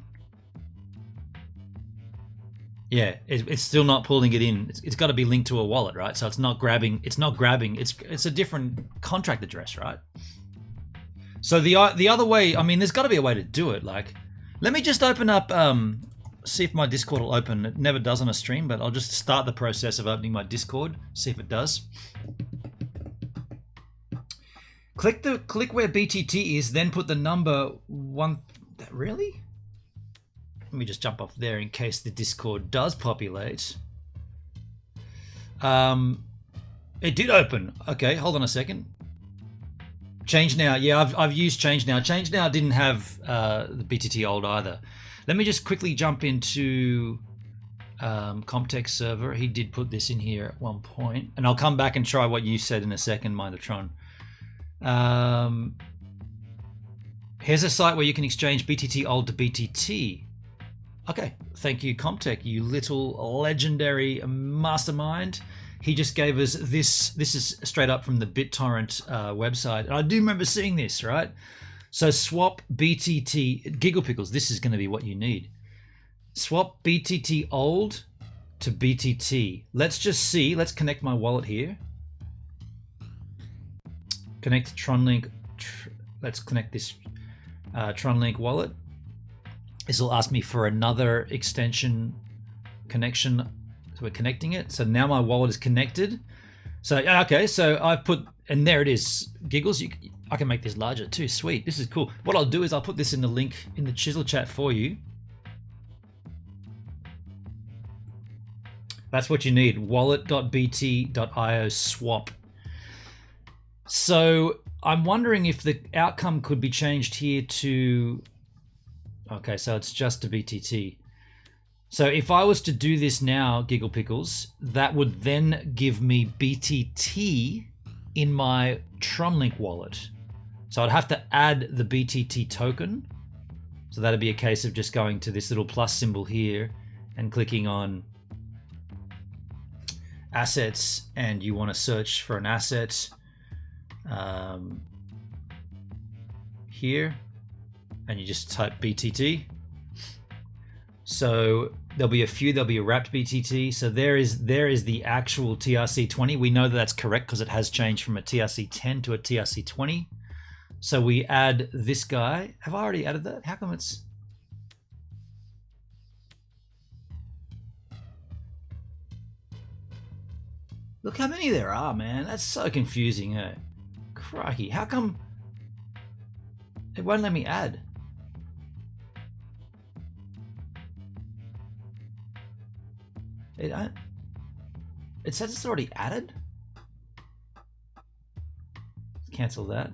Yeah, it's still not pulling it in. It's got to be linked to a wallet, right? So it's not grabbing. It's a different contract address, right? So the other way, I mean, there's got to be a way to do it. Like, let me just open up, see if my Discord will open. It never does on a stream, but I'll just start the process of opening my Discord, see if it does. Click where BTT is, then put the number one. Really? Let me just jump off there in case the Discord does populate. It did open. Okay, hold on a second. Change now. Yeah, I've used Change now. Change now didn't have the BTT old either. Let me just quickly jump into Comtech server. He did put this in here at one point, and I'll come back and try what you said in a second, Mind of Tron. Here's a site where you can exchange BTT old to BTT. Okay, thank you, Comtech, you little legendary mastermind. He just gave us this. This is straight up from the BitTorrent website. And I do remember seeing this, right? So swap BTT, Giggle Pickles, this is going to be what you need. Swap BTT old to BTT. Let's just see. Let's connect my wallet here. Connect Tronlink. Let's connect this Tronlink wallet. This will ask me for another extension connection. So we're connecting it. So now my wallet is connected. So, okay, so I've put, and there it is. Giggles, I can make this larger too. Sweet, this is cool. What I'll do is I'll put this in the link in the Chisel chat for you. That's what you need, wallet.bt.io swap. So I'm wondering if the outcome could be changed here to, okay, so it's just a BTT. So if I was to do this now, Giggle Pickles, that would then give me BTT in my Tronlink wallet. So I'd have to add the BTT token. So that'd be a case of just going to this little plus symbol here and clicking on assets, and you want to search for an asset here, and you just type BTT. So there'll be a few, there'll be a wrapped BTT. So there is the actual TRC20. We know that that's correct because it has changed from a TRC10 to a TRC20. So we add this guy. Have I already added that? How come it's... Look how many there are, man. That's so confusing, eh? Crikey, how come it won't let me add? It says it's already added. Let's cancel that.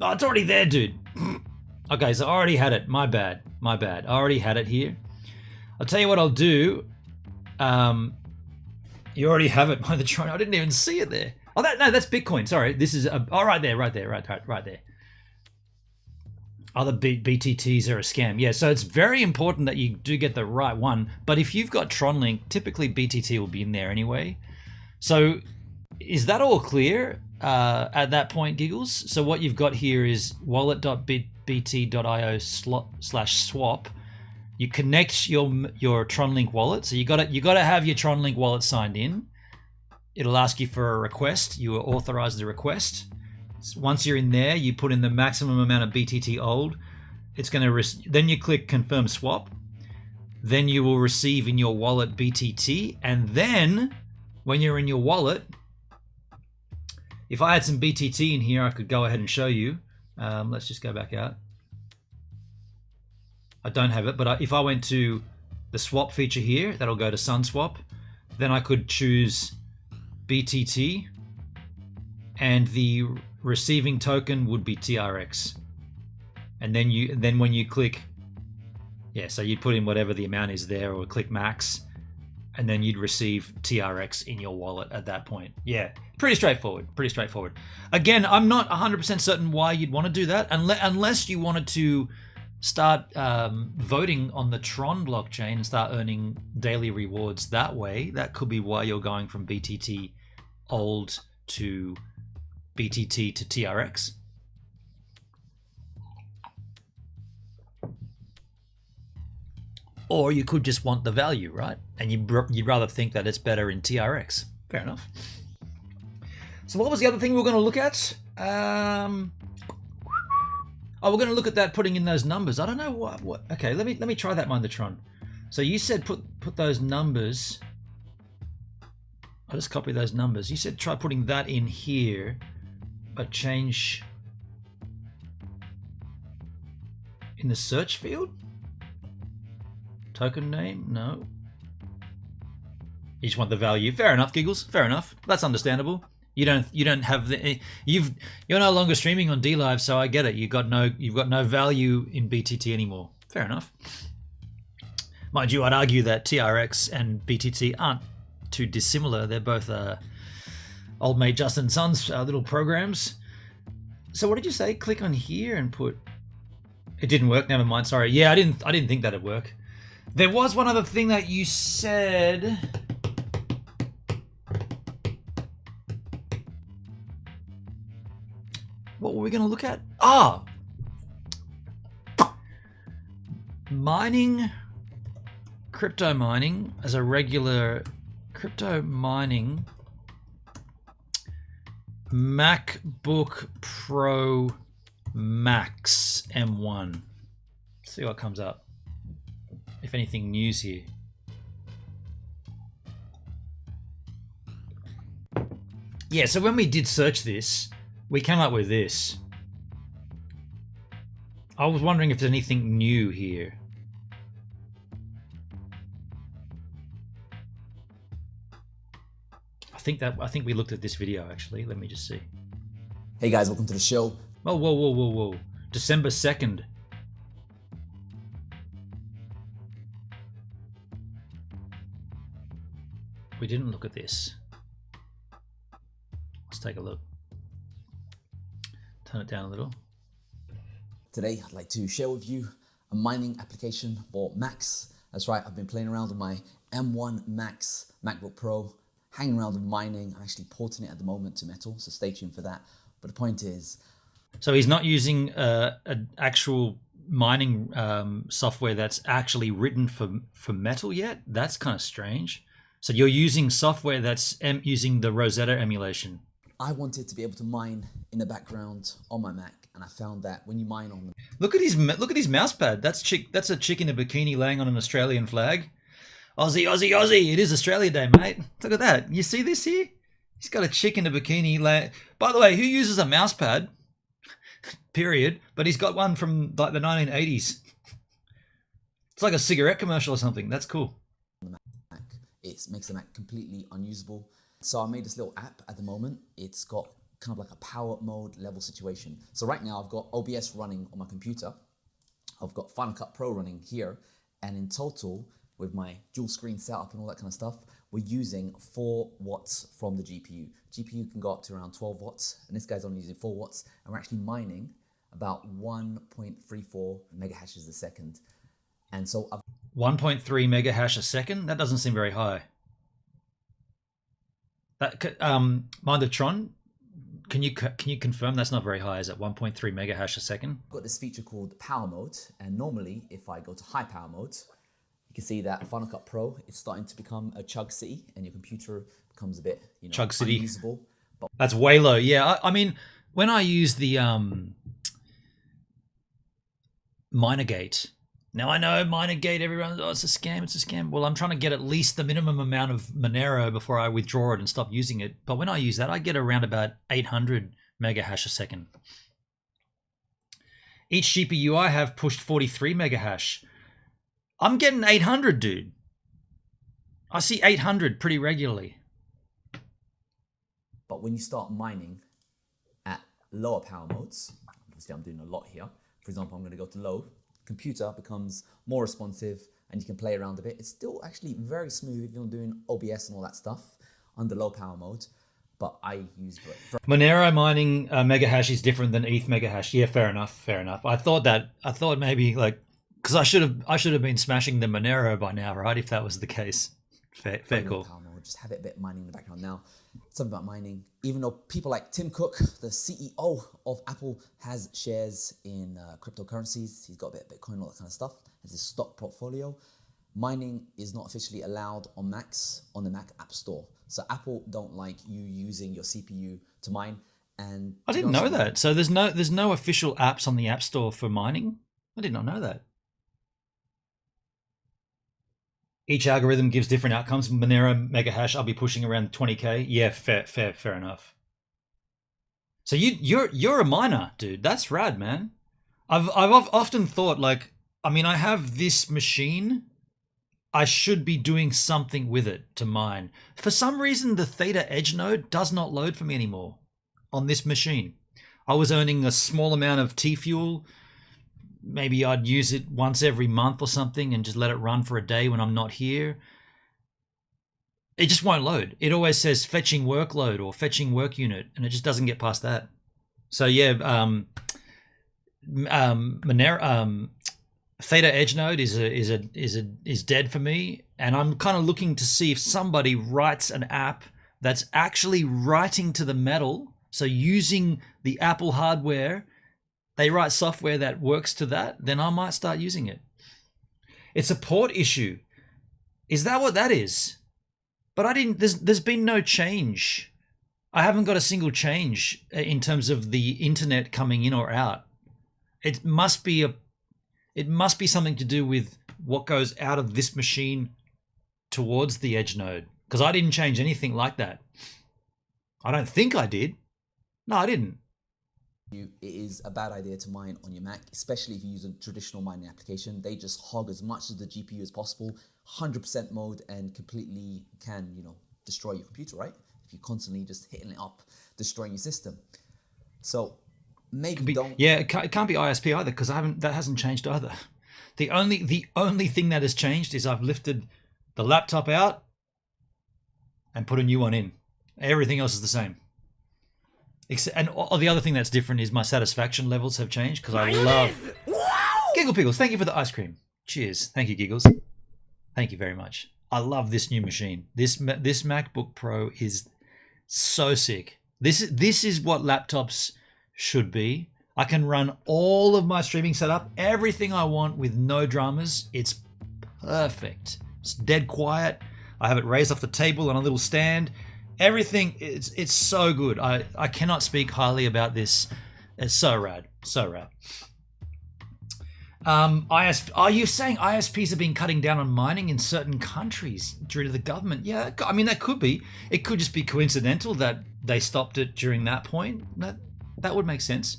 Oh, it's already there, dude. Okay, so I already had it. My bad. My bad. I already had it here. I'll tell you what I'll do. You already have it by the Tron. I didn't even see it there. Oh, no, that's Bitcoin. Sorry, this is right there. Right there. Other BTTs are a scam. Yeah, so it's very important that you do get the right one. But if you've got Tronlink, typically BTT will be in there anyway. So is that all clear at that point, Giggles? So what you've got here is wallet.bt.io/swap. You connect your Tronlink wallet. So you got to have your Tronlink wallet signed in. It'll ask you for a request. You authorize the request. Once you're in there, you put in the maximum amount of BTT old. It's going to then you click confirm swap. Then you will receive in your wallet BTT, and then when you're in your wallet, if I had some BTT in here, I could go ahead and show you. Let's just go back out. I don't have it, but if I went to the swap feature here. That'll go to SunSwap. Then I could choose BTT, and the receiving token would be TRX. And then when you click, yeah, so you'd put in whatever the amount is there, or click max, and then you'd receive TRX in your wallet at that point. Yeah, pretty straightforward. Pretty straightforward. Again, I'm not 100% certain why you'd want to do that, unless you wanted to start voting on the Tron blockchain and start earning daily rewards that way. That could be why you're going from BTT old to BTT to TRX. Or you could just want the value, right? And you'd rather think that it's better in TRX. Fair enough. So what was the other thing we were going to look at? Oh, we're going to look at that, putting in those numbers. I don't know what. Okay, let me try that, Mind the Tron. So you said put those numbers. I'll just copy those numbers. You said try putting that in here, but change in the search field. Token name? No. You just want the value. Fair enough, Giggles. Fair enough. That's understandable. You don't have the you're no longer streaming on DLive, so I get it. You've got no value in BTT anymore. Fair enough. Mind you, I'd argue that TRX and BTT aren't too dissimilar. They're both old mate Justin Sun's little programs. So what did you say? Click on here and put. It didn't work. Never mind. Sorry. Yeah, I didn't think that'd work. There was one other thing that you said. What were we going to look at? Ah! Mining, crypto mining as a regular crypto mining MacBook Pro Max M1. Let's see what comes up. If anything news here. Yeah, so when we did search this, we came up with this. I was wondering if there's anything new here. I think we looked at this video actually. Let me just see. Hey guys, welcome to the show. Oh, whoa. December 2nd. We didn't look at this. Let's take a look. Turn it down a little. Today, I'd like to share with you a mining application for Macs. That's right, I've been playing around with my M1 Max MacBook Pro, hanging around with mining. I'm actually porting it at the moment to Metal, so stay tuned for that. But the point is... So he's not using an actual mining software that's actually written for Metal yet? That's kind of strange. So you're using software that's using the Rosetta emulation. I wanted to be able to mine in the background on my Mac, and I found that when you mine on the... Look at his mouse pad. That's a chick in a bikini laying on an Australian flag. Aussie, Aussie, Aussie. It is Australia Day, mate. Look at that. You see this here? He's got a chick in a bikini laying... By the way, who uses a mouse pad? Period. But he's got one from like the 1980s. It's like a cigarette commercial or something. That's cool. It makes the Mac completely unusable. So I made this little app at the moment. It's got kind of like a power mode level situation. So right now I've got OBS running on my computer. I've got Final Cut Pro running here. And in total, with my dual screen setup and all that kind of stuff, we're using 4 watts from the GPU. GPU can go up to around 12 watts, and this guy's only using 4 watts. And we're actually mining about 1.34 megahashes a second. And so I've 1.3 megahash a second? That doesn't seem very high. That Mind the Tron, can you confirm that's not very high? Is it 1.3 megahash a second? I've got this feature called power mode, and normally if I go to high power mode, you can see that Final Cut Pro is starting to become a chug city, and your computer becomes a bit, chug city. Unusable. But that's way low. Yeah, I mean, when I use the Minergate. Now I know Minergate, everyone, it's a scam. Well, I'm trying to get at least the minimum amount of Monero before I withdraw it and stop using it. But when I use that, I get around about 800 megahash a second. Each GPU I have pushed 43 megahash. I'm getting 800, dude. I see 800 pretty regularly. But when you start mining at lower power modes, obviously I'm doing a lot here. For example, I'm going to go to low. Computer becomes more responsive and you can play around a bit. It's still actually very smooth if you're doing OBS and all that stuff under low power mode. But I use Monero mining mega hash is different than ETH mega hash. Yeah, fair enough. I thought maybe like, because I should have been smashing the Monero by now, right? If that was the case. Fair call. Power mode. Just have it a bit mining in the background now. Something about mining, even though people like Tim Cook, the CEO of Apple, has shares in cryptocurrencies, he's got a bit of Bitcoin, all that kind of stuff, has his stock portfolio. Mining is not officially allowed on Macs on the Mac App Store. So Apple don't like you using your CPU to mine. And I didn't know that. So there's no official apps on the App Store for mining? I did not know that. Each algorithm gives different outcomes. Monero mega hash, I'll be pushing around 20k. Yeah, fair enough. So you're a miner, dude. That's rad, man. I've often thought, like, I mean, I have this machine. I should be doing something with it to mine. For some reason, the Theta Edge node does not load for me anymore on this machine. I was earning a small amount of T-Fuel. Maybe I'd use it once every month or something and just let it run for a day when I'm not here. It just won't load. It always says fetching workload or fetching work unit, and it just doesn't get past that. So yeah, Monero, Theta Edge node is dead for me, and I'm kind of looking to see if somebody writes an app that's actually writing to the metal. So using the Apple hardware, they write software that works to that, then I might start using it. It's a port issue. Is that what that is? But I didn't. There's been no change. I haven't got a single change in terms of the internet coming in or out. It must be something to do with what goes out of this machine towards the Edge node, because I didn't change anything like that. I don't think I did. No, I didn't. It is a bad idea to mine on your Mac, especially if you use a traditional mining application. They just hog as much of the GPU as possible, 100% mode, and completely can, destroy your computer, right? If you're constantly just hitting it up, destroying your system. So maybe don't. Yeah, it can't be ISP either, because that hasn't changed either. The only thing that has changed is I've lifted the laptop out and put a new one in. Everything else is the same. And the other thing that's different is my satisfaction levels have changed, because I love... Giggle Piggles, thank you for the ice cream. Cheers. Thank you, Giggles. Thank you very much. I love this new machine. This MacBook Pro is so sick. This is what laptops should be. I can run all of my streaming setup, everything I want with no dramas. It's perfect. It's dead quiet. I have it raised off the table on a little stand. Everything, it's so good. I cannot speak highly about this. It's so rad. So rad. Are you saying ISPs have been cutting down on mining in certain countries due to the government? Yeah, I mean, that could be. It could just be coincidental that they stopped it during that point. That would make sense.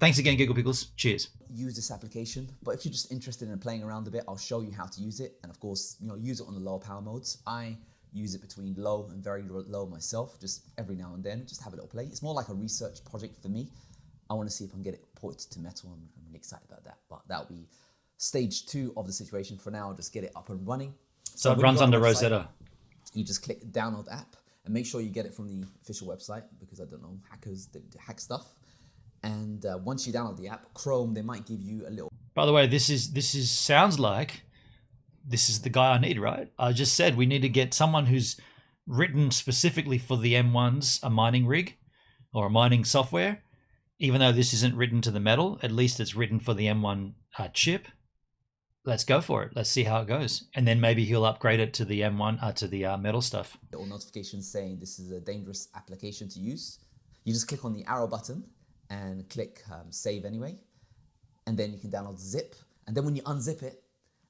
Thanks again, Giggle Pickles. Cheers. Use this application, but if you're just interested in playing around a bit, I'll show you how to use it. And of course, use it on the lower power modes. I use it between low and very low myself, just every now and then, just have a little play. It's more like a research project for me. I want to see if I can get it ported to Metal. I'm really excited about that, but that'll be stage 2 of the situation. For now, I'll just get it up and running. So it runs under Rosetta. You just click download app and make sure you get it from the official website, because I don't know, hackers, they hack stuff. And once you download the app, Chrome, they might give you a little... By the way, this sounds like this is the guy I need, right? I just said we need to get someone who's written specifically for the M1s, a mining rig or a mining software. Even though this isn't written to the metal, at least it's written for the M1 chip. Let's go for it. Let's see how it goes. And then maybe he'll upgrade it to the M1, to the metal stuff. Little notifications saying this is a dangerous application to use. You just click on the arrow button and click save anyway. And then you can download the zip. And then when you unzip it,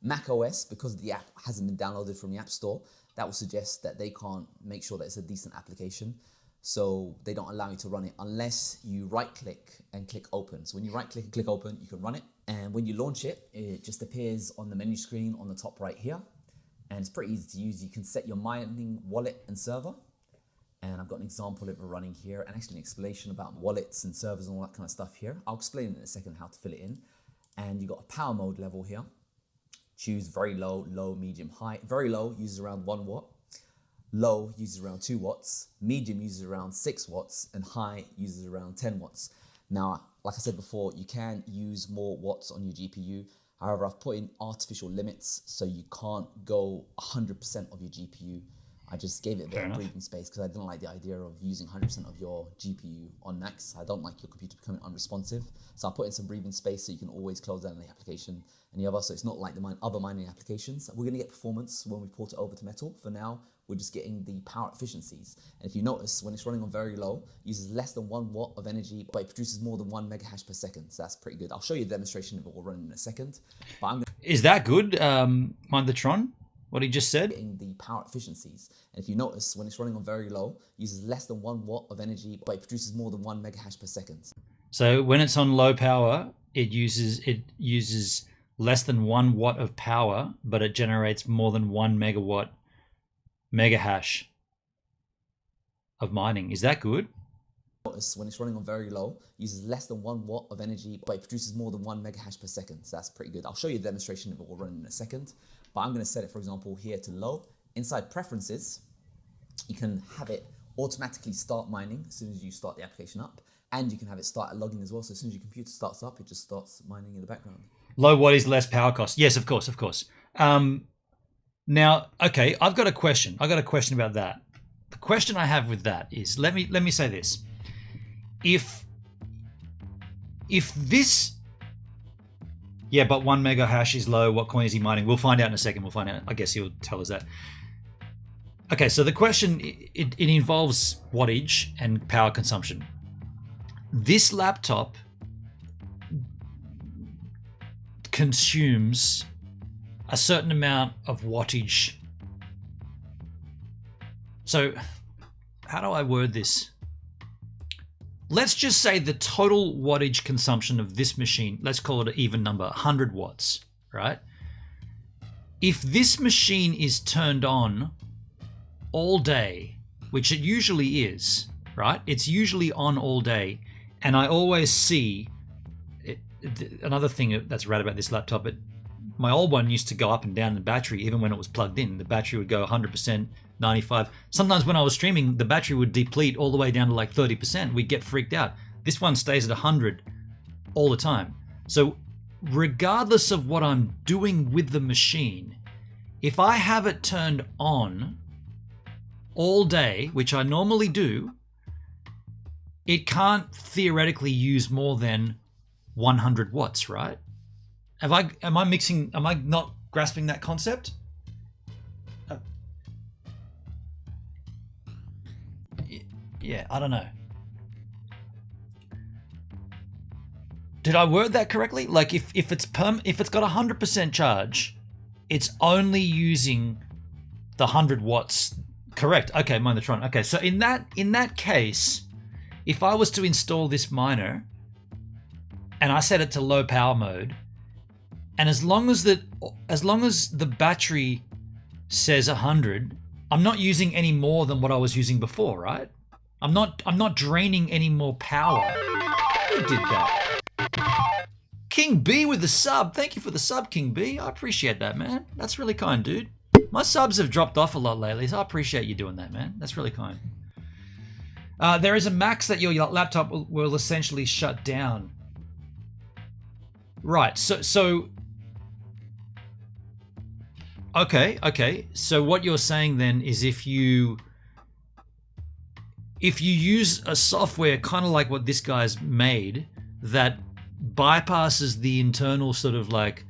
Mac OS, because the app hasn't been downloaded from the App Store, that will suggest that they can't make sure that it's a decent application. So they don't allow you to run it unless you right click and click open. So when you right click and click open, you can run it. And when you launch it, it just appears on the menu screen on the top right here. And it's pretty easy to use. You can set your mining wallet and server. And I've got an example of it running here, and actually an explanation about wallets and servers and all that kind of stuff here. I'll explain in a second how to fill it in. And you've got a power mode level here. Choose very low, low, medium, high. Very low uses around 1 watt. Low uses around 2 watts. Medium uses around 6 watts. And high uses around 10 watts. Now, like I said before, you can use more watts on your GPU. However, I've put in artificial limits, so you can't go 100% of your GPU. I just gave it a bit of breathing space because I didn't like the idea of using 100% of your GPU on max. I don't like your computer becoming unresponsive. So I put in some breathing space so you can always close down the application and the other. So it's not like the other mining applications. We're going to get performance when we port it over to Metal. For now, we're just getting the power efficiencies. And if you notice, when it's running on very low, it uses less than 1 watt of energy, but it produces more than 1 mega hash per second. So that's pretty good. I'll show you a demonstration of it will run in a second. But I'm Is that good, Mind the Tron? What he just said? Getting the power efficiencies. And if you notice, when it's running on very low, it uses less than 1 watt of energy, but it produces more than 1 mega hash per second. So when it's on low power, it uses less than 1 watt of power, but it generates more than 1 megawatt mega hash of mining. Is that good? Notice when it's running on very low, it uses less than 1 watt of energy, but it produces more than 1 mega hash per second. So that's pretty good. I'll show you a demonstration of it will run in a second. But I'm going to set it, for example, here to low. Inside preferences, you can have it automatically start mining as soon as you start the application up. And you can have it start logging as well. So as soon as your computer starts up, it just starts mining in the background. Low watt is less power cost. Yes, of course, of course. Now, okay, I've got a question. I've got a question about that. The question I have with that is, let me say this. If this... Yeah, but 1 mega hash is low. What coin is he mining? We'll find out in a second. We'll find out. I guess he'll tell us that. Okay, so the question, it involves wattage and power consumption. This laptop consumes a certain amount of wattage. So how do I word this? Let's just say the total wattage consumption of this machine, let's call it an even number, 100 watts, right? If this machine is turned on all day, which it usually is, right? It's usually on all day. And I always see, another thing that's rad about this laptop, my old one used to go up and down in the battery even when it was plugged in. The battery would go 100%, 95. Sometimes when I was streaming, the battery would deplete all the way down to like 30%. We'd get freaked out. This one stays at 100 all the time. So regardless of what I'm doing with the machine, if I have it turned on all day, which I normally do, it can't theoretically use more than 100 watts, right? Am I not grasping that concept? Yeah, I don't know. Did I word that correctly? Like if it's got 100% charge, it's only using the 100 watts. Correct. Okay, Mind the Tron. Okay, so in that case, if I was to install this miner and I set it to low power mode, and as long as the battery says 100, I'm not using any more than what I was using before, right? I'm not draining any more power. Who did that? King B with the sub. Thank you for the sub, King B. I appreciate that, man. That's really kind, dude. My subs have dropped off a lot lately, so I appreciate you doing that, man. That's really kind. There is a max that your laptop will essentially shut down. Right, so okay. So what you're saying then is if you use a software kind of like what this guy's made that bypasses the internal sort of like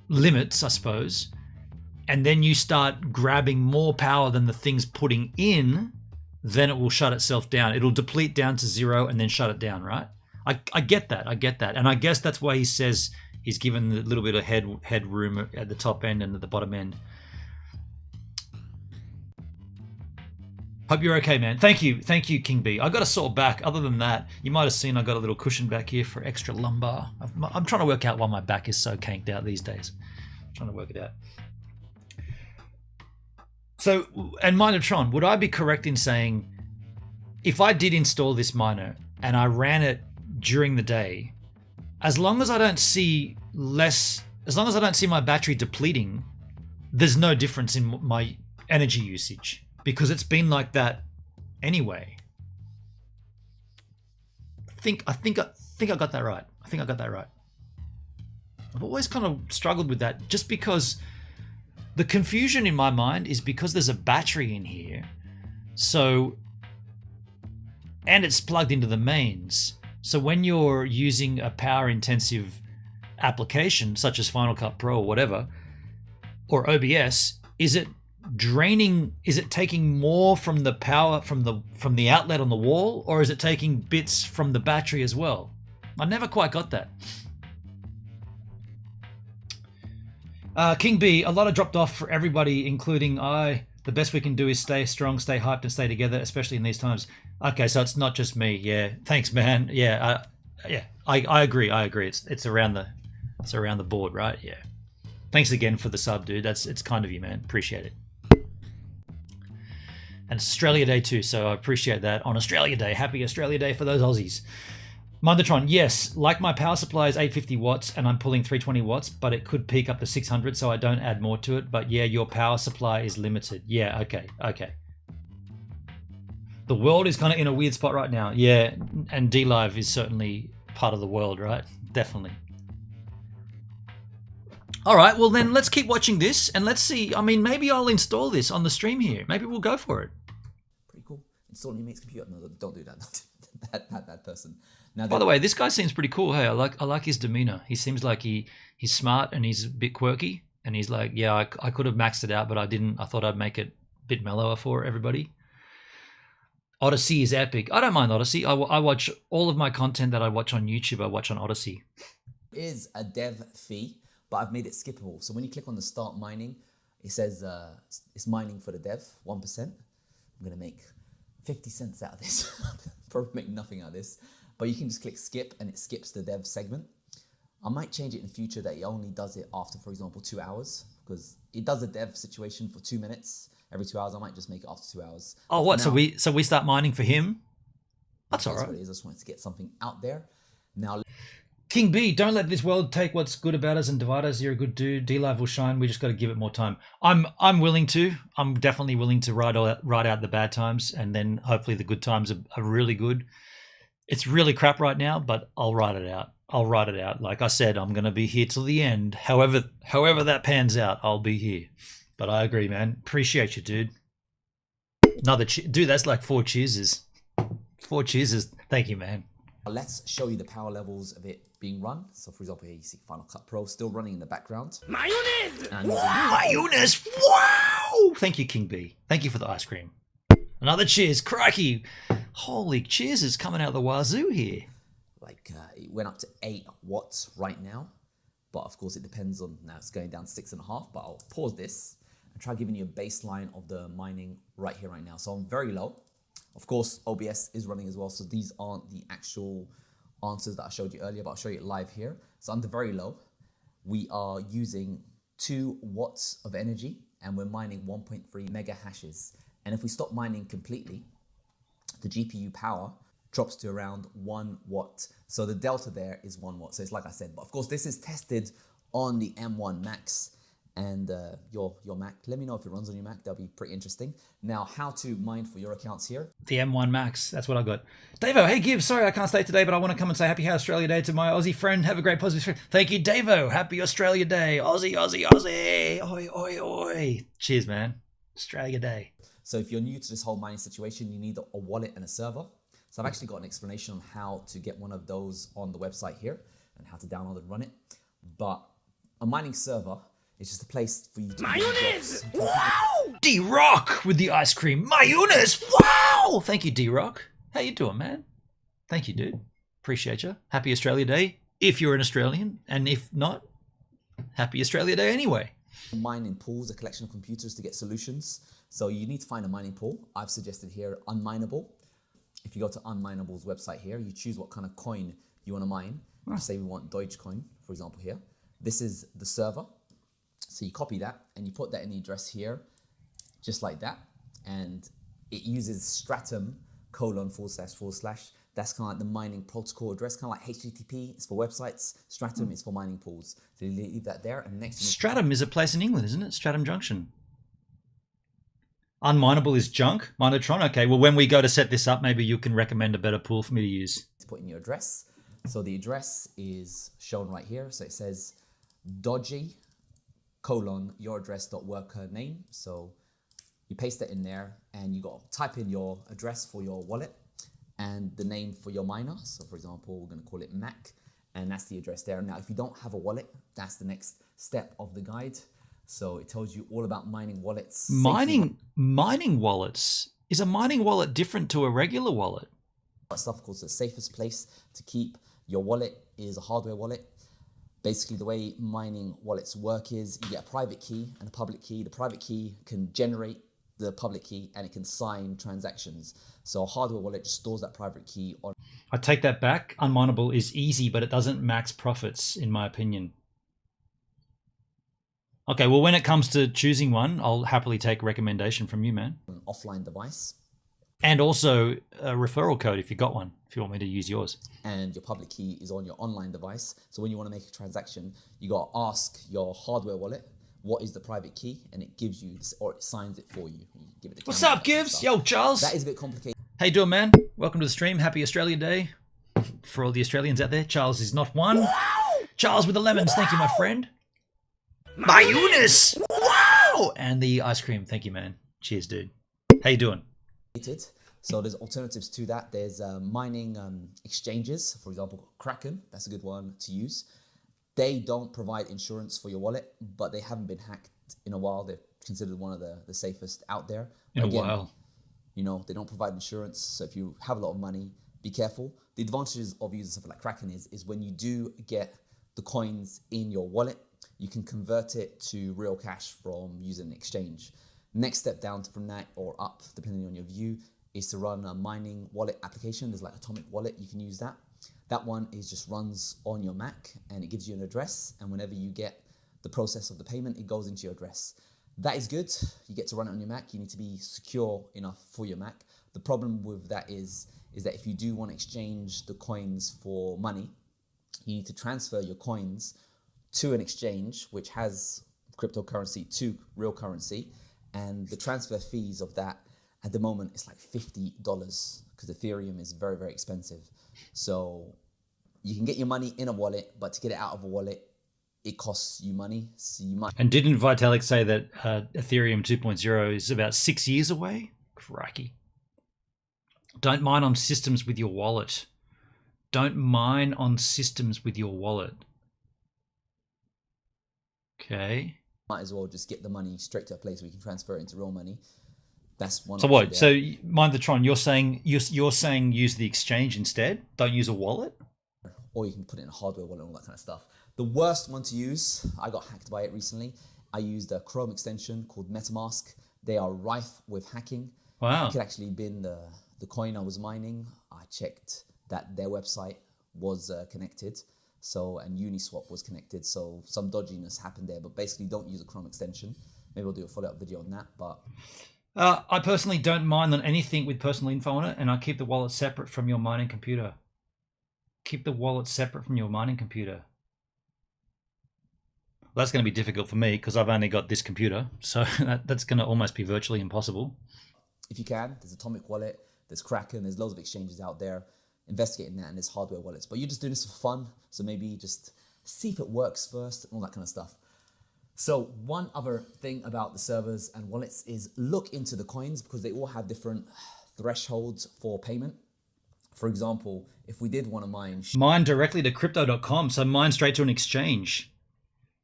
limits, I suppose, and then you start grabbing more power than the thing's putting in, then it will shut itself down. It'll deplete down to 0 and then shut it down, right? I get that. And I guess that's why he says he's given a little bit of headroom at the top end and at the bottom end. Hope you're okay, man. Thank you, King B. I got a sore back. Other than that, you might have seen I got a little cushion back here for extra lumbar. I'm trying to work out why my back is so canked out these days. I'm trying to work it out. So, and Miner Tron, would I be correct in saying if I did install this miner and I ran it during the day, as long as I don't see my battery depleting, there's no difference in my energy usage because it's been like that anyway. I think I got that right. I think I got that right. I've always kind of struggled with that just because the confusion in my mind is because there's a battery in here. So, and it's plugged into the mains. So when you're using a power intensive application such as Final Cut Pro or whatever, or OBS, is it taking more from the power from the outlet on the wall, or is it taking bits from the battery as well? I never quite got that. King B, a lot of dropped off for everybody, including I. The best we can do is stay strong, stay hyped, and stay together, especially in these times. Okay, so it's not just me. Yeah, thanks, man. Yeah, I agree. It's around the board, right? Yeah. Thanks again for the sub, dude. It's kind of you, man. Appreciate it. And it's Australia Day too, so I appreciate that. On Australia Day, happy Australia Day for those Aussies. Mindertron, yes, like my power supply is 850 watts and I'm pulling 320 watts, but it could peak up to 600, so I don't add more to it. But yeah, your power supply is limited. Yeah, okay. The world is kind of in a weird spot right now. Yeah, and DLive is certainly part of the world, right? Definitely. All right, well then let's keep watching this and let's see. I mean, maybe I'll install this on the stream here. Maybe we'll go for it. Pretty cool. Install on your mate's computer. No, don't do that. that person. Now, by the way, this guy seems pretty cool. Hey, I like his demeanor. He seems like he's smart and he's a bit quirky. And he's like, yeah, I could have maxed it out, but I didn't. I thought I'd make it a bit mellower for everybody. Odyssey is epic. I don't mind Odyssey. I watch all of my content that I watch on YouTube. I watch on Odyssey. Is a dev fee, but I've made it skippable. So when you click on the start mining, it says it's mining for the dev, 1%. I'm going to make 50 cents out of this. Probably make nothing out of this. But you can just click skip and it skips the dev segment. I might change it in the future that it only does it after, for example, 2 hours, because it does a dev situation for 2 minutes every 2 hours. I might just make it after 2 hours. Oh, what? Now, so we start mining for him? That's all right. What it is. I just wanted to get something out there. Now, King B, don't let this world take what's good about us and divide us. You're a good dude. DLive will shine. We just got to give it more time. I'm willing to. I'm definitely willing to ride out the bad times, and then hopefully the good times are really good. It's really crap right now, but I'll ride it out. Like I said, I'm going to be here till the end. However that pans out, I'll be here. But I agree, man. Appreciate you, dude. Another dude, that's like 4 cheeses. 4 cheeses. Thank you, man. Let's show you the power levels of it being run. So for example, here you see Final Cut Pro still running in the background. Mayonnaise! Mayonnaise! Wow! Thank you, King B. Thank you for the ice cream. Another cheers. Crikey. Holy cheers is coming out of the wazoo here. Like it went up to 8 watts right now. But of course it depends on, now it's going down to 6.5, but I'll pause this and try giving you a baseline of the mining right here, right now. So I'm very low. Of course, OBS is running as well. So these aren't the actual answers that I showed you earlier, but I'll show you it live here. So under very low, we are using 2 watts of energy and we're mining 1.3 mega hashes. And if we stop mining completely, the GPU power drops to around 1 watt. So the delta there is 1 watt. So it's like I said, but of course this is tested on the M1 Max and your Mac. Let me know if it runs on your Mac. That'll be pretty interesting. Now, how to mine for your accounts here. The M1 Max, that's what I got. Davo, hey Gibbs, sorry I can't stay today, but I want to come and say happy Australia Day to my Aussie friend. Have a great positive stream. Thank you, Davo. Happy Australia Day. Aussie, Aussie, Aussie. Oi, oi, oi. Cheers, man. Australia Day. So if you're new to this whole mining situation, you need a wallet and a server. So I've actually got an explanation on how to get one of those on the website here and how to download and run it. But a mining server is just a place for you to... Mayonnaise! Wow! D-Rock with the ice cream. Mayonnaise! Wow! Thank you, D-Rock. How you doing, man? Thank you, dude. Appreciate you. Happy Australia Day, if you're an Australian. And if not, Happy Australia Day anyway. Mining pools, a collection of computers to get solutions. So you need to find a mining pool. I've suggested here Unminable. If you go to Unminable's website here, you choose what kind of coin you want to mine. Say we want Dogecoin, for example, here. This is the server. So you copy that and you put that in the address here, just like that. And it uses stratum : // That's kind of like the mining protocol address, kind of like HTTP. It's for websites. Stratum is for mining pools. So you leave that there. And next, Stratum is a place in England, isn't it? Stratum Junction. Unminable is junk. Minotron. Okay. Well, when we go to set this up, maybe you can recommend a better pool for me to use. put in your address. So the address is shown right here. So it says Doge : your address.worker name. So you paste that in there and you got to type in your address for your wallet and the name for your miner. So for example, we're going to call it Mac, and that's the address there. Now, if you don't have a wallet, that's the next step of the guide. So it tells you all about mining wallets. Mining wallets. Is a mining wallet different to a regular wallet? Stuff called the safest place to keep your wallet is a hardware wallet. Basically, the way mining wallets work is you get a private key and a public key. The private key can generate the public key and it can sign transactions. So a hardware wallet just stores that private key on. I take that back. Unminable is easy, but it doesn't max profits, in my opinion. Okay, well, when it comes to choosing one, I'll happily take a recommendation from you, man. An offline device. And also a referral code if you got one, if you want me to use yours. And your public key is on your online device. So when you want to make a transaction, you got to ask your hardware wallet, what is the private key? And it gives you, or it signs it for you. You give it the What's up, Gibbs? Yo, Charles. That is a bit complicated. How you doing, man? Welcome to the stream. Happy Australia Day for all the Australians out there. Charles is not one. Wow! Charles with the lemons. Thank you, my friend. My Eunice. Wow! And the ice cream. Thank you, man. Cheers, dude. How you doing? So there's alternatives to that. There's mining exchanges, for example, Kraken. That's a good one to use. They don't provide insurance for your wallet, but they haven't been hacked in a while. They're considered one of the safest out there. In a while. You know, they don't provide insurance. So if you have a lot of money, be careful. The advantages of using something like Kraken is when you do get the coins in your wallet, you can convert it to real cash from using an exchange. Next step down from that or up, depending on your view, is to run a mining wallet application. There's like Atomic Wallet, you can use that. That one just runs on your Mac and it gives you an address. And whenever you get the process of the payment, it goes into your address. That is good. You get to run it on your Mac. You need to be secure enough for your Mac. The problem with that is that if you do want to exchange the coins for money, you need to transfer your coins to an exchange which has cryptocurrency to real currency. And the transfer fees of that at the moment it's like $50 because Ethereum is very, very expensive. So you can get your money in a wallet, but to get it out of a wallet, it costs you money. So you might. And didn't Vitalik say that Ethereum 2.0 is about 6 years away? Crikey. Don't mine on systems with your wallet. Don't mine on systems with your wallet. Okay. Might as well just get the money straight to a place where you can transfer it into real money. That's one. So what? So mind the Tron. You're saying use the exchange instead. Don't use a wallet. Or you can put it in a hardware wallet and all that kind of stuff. The worst one to use, I got hacked by it recently. I used a Chrome extension called Metamask. They are rife with hacking. Wow. It could actually been the coin I was mining. I checked that their website was connected. So, and Uniswap was connected. So some dodginess happened there, but basically don't use a Chrome extension. Maybe we'll do a follow-up video on that, but. I personally don't mine on anything with personal info on it, and I keep the wallet separate from your mining computer. Keep the wallet separate from your mining computer. Well, that's going to be difficult for me because I've only got this computer, so that's going to almost be virtually impossible. If you can, there's Atomic Wallet, there's Kraken, there's loads of exchanges out there. Investigating that, and there's hardware wallets. But you're just doing this for fun, so maybe just see if it works first and all that kind of stuff. So one other thing about the servers and wallets is look into the coins because they all have different thresholds for payment. For example, if we did want to mine directly to crypto.com, so mine straight to an exchange.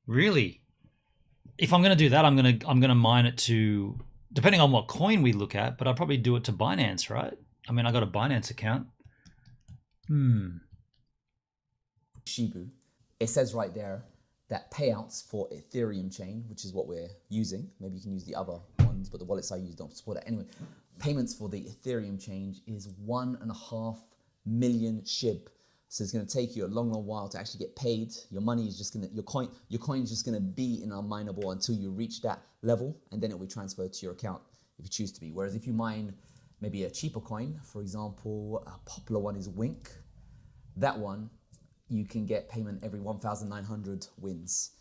Really? If I'm going to do that, I'm going to mine it to, depending on what coin we look at, but I'll probably do it to Binance, right? I mean, I got a Binance account. Shibu, it says right there that payouts for Ethereum chain, which is what we're using. Maybe you can use the other ones, but the wallets I use don't support it. Anyway, payments for the Ethereum chain is 1.5 million SHIB. So it's going to take you a long, long while to actually get paid. Your money is just going to, your coin is just going to be in unminable until you reach that level, and then it will be transferred to your account if you choose to be. Whereas if you mine maybe a cheaper coin, for example, a popular one is Wink. That one, you can get payment every 1,900 wins.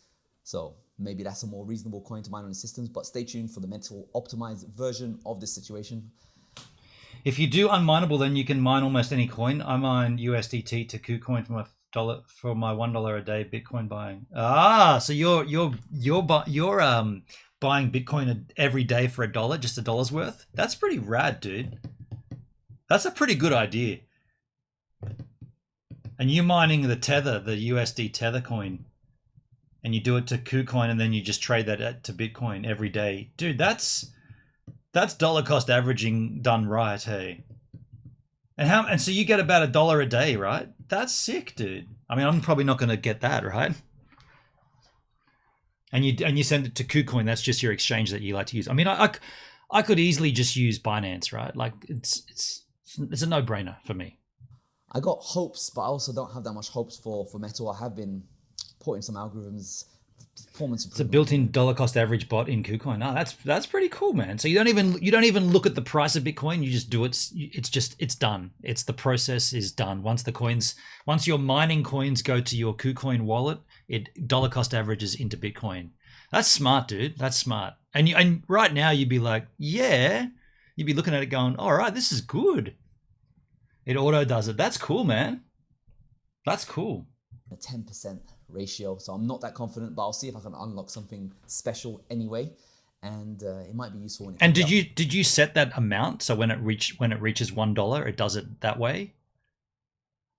So maybe that's a more reasonable coin to mine on the systems, but stay tuned for the mental optimized version of this situation. If you do unmineable, then you can mine almost any coin. I mine USDT to KuCoin for my $1 a day Bitcoin buying. Ah, so you're buying Bitcoin every day for $1, just $1's worth? That's pretty rad, dude. That's a pretty good idea. And you mining the Tether, the USD Tether coin, and you do it to KuCoin, and then you just trade that to Bitcoin every day. Dude, that's dollar cost averaging done right, hey? And so you get about $1 a day, right? That's sick, dude. I mean, I'm probably not going to get that, right? And you send it to KuCoin. That's just your exchange that you like to use. I mean, I could easily just use Binance, right? Like it's a no-brainer for me. I got hopes, but I also don't have that much hopes for Metal. I have been porting some algorithms, performance improvement. It's a built-in dollar cost average bot in KuCoin. No, that's pretty cool, man. So you don't even look at the price of Bitcoin. You just do it. It's done. It's the process is done. Once your mining coins go to your KuCoin wallet, it dollar cost averages into Bitcoin. That's smart, dude. That's smart. And right now you'd be like, yeah, you'd be looking at it going, all right, this is good. It auto does it. That's cool, man. That's cool. A 10% ratio. So I'm not that confident, but I'll see if I can unlock something special anyway. And it might be useful. When and did you set that amount? So when it reaches $1, it does it that way?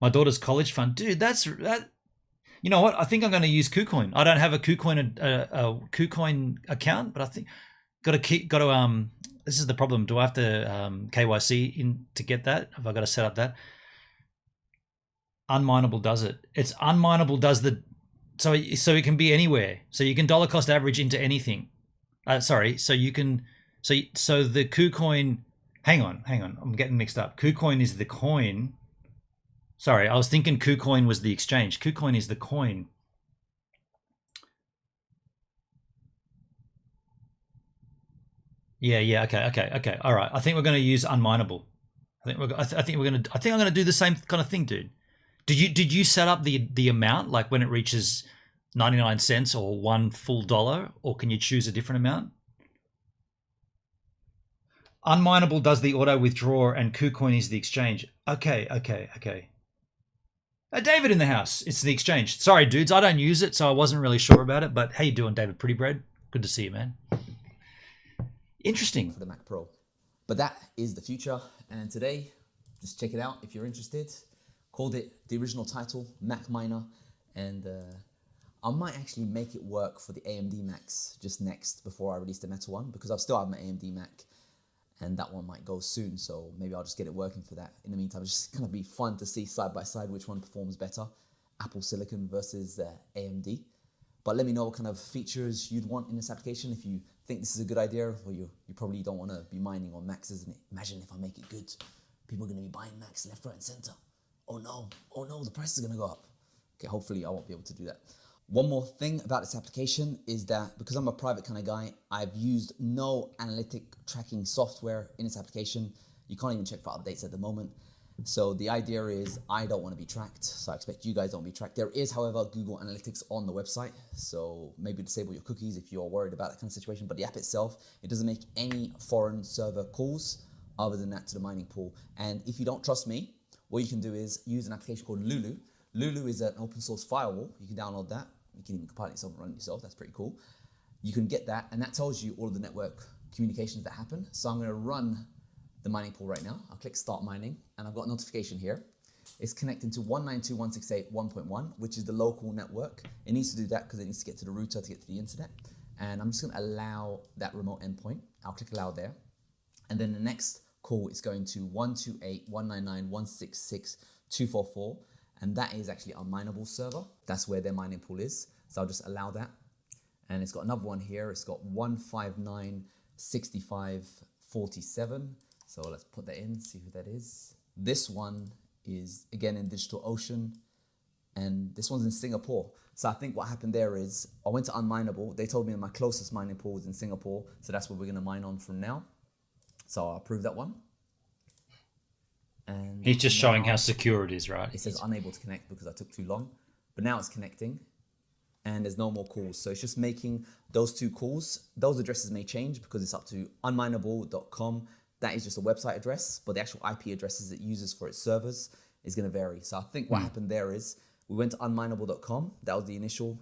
My daughter's college fund, dude, that. You know what? I think I'm going to use KuCoin. I don't have a KuCoin account, but I think this is the problem. Do I have to KYC in to get that? Have I got to set up that? Unmineable does it. It's unmineable does the so it can be anywhere. So you can dollar cost average into anything. So you can so the KuCoin. Hang on. I'm getting mixed up. KuCoin is the coin. Sorry, I was thinking KuCoin was the exchange. KuCoin is the coin. Yeah. Okay. All right. I think we're going to use unmineable. I think I'm going to do the same kind of thing, dude. Did you set up the amount, like when it reaches 99 cents or $1 full dollar, or can you choose a different amount? Unmineable does the auto withdrawal and KuCoin is the exchange. Okay. David in the house. It's the exchange. Sorry, dudes, I don't use it, so I wasn't really sure about it. But how you doing, David Pretty Bread? Good to see you, man. Interesting. For the Mac Pro. But that is the future. And today, just check it out if you're interested. Called it the original title, Mac Miner. And I might actually make it work for the AMD Macs just next before I release the Metal one, because I still have my AMD Mac. And that one might go soon, so maybe I'll just get it working for that. In the meantime, it's just gonna be fun to see side by side which one performs better, Apple Silicon versus AMD. But let me know what kind of features you'd want in this application. If you think this is a good idea, or you probably don't want to be mining on Macs, isn't it? Imagine if I make it good. People are gonna be buying Macs left, right, and center. Oh no, the price is gonna go up. Okay, hopefully I won't be able to do that. One more thing about this application is that because I'm a private kind of guy, I've used no analytic tracking software in this application. You can't even check for updates at the moment. So the idea is I don't want to be tracked. So I expect you guys don't be tracked. There is, however, Google Analytics on the website. So maybe disable your cookies if you're worried about that kind of situation. But the app itself, it doesn't make any foreign server calls other than that to the mining pool. And if you don't trust me, what you can do is use an application called Lulu. Lulu is an open source firewall. You can download that. You can even compile it yourself and run it yourself. That's pretty cool. You can get that, and that tells you all of the network communications that happen. So I'm going to run the mining pool right now. I'll click Start Mining, and I've got a notification here. It's connecting to 192.168.1.1, which is the local network. It needs to do that because it needs to get to the router to get to the internet. And I'm just going to allow that remote endpoint. I'll click Allow there. And then the next call is going to 128.199.166.244. And that is actually our mineable server. That's where their mining pool is. So I'll just allow that. And it's got another one here. It's got 159.65.47. So let's put that in, see who that is. This one is again in DigitalOcean, and this one's in Singapore. So I think what happened there is I went to Unmineable. They told me my closest mining pool is in Singapore. So that's what we're gonna mine on from now. So I'll approve that one. And he's just showing how secure it is, right? It says unable to connect because I took too long, but now it's connecting and there's no more calls. So it's just making those 2 calls. Those addresses may change because it's up to unmineable.com. That is just a website address, but the actual IP addresses it uses for its servers is going to vary. So I think what happened there is we went to unmineable.com. That was the initial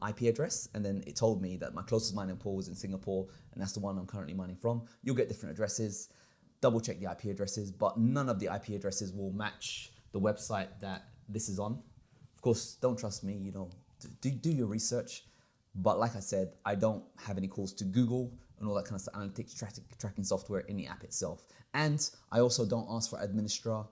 IP address. And then it told me that my closest mining pool was in Singapore, and that's the one I'm currently mining from. You'll get different addresses. Double check the IP addresses, but none of the IP addresses will match the website that this is on. Of course, don't trust me, you know, do your research. But like I said, I don't have any calls to Google and all that kind of stuff, analytics tracking software in the app itself. And I also don't ask for administer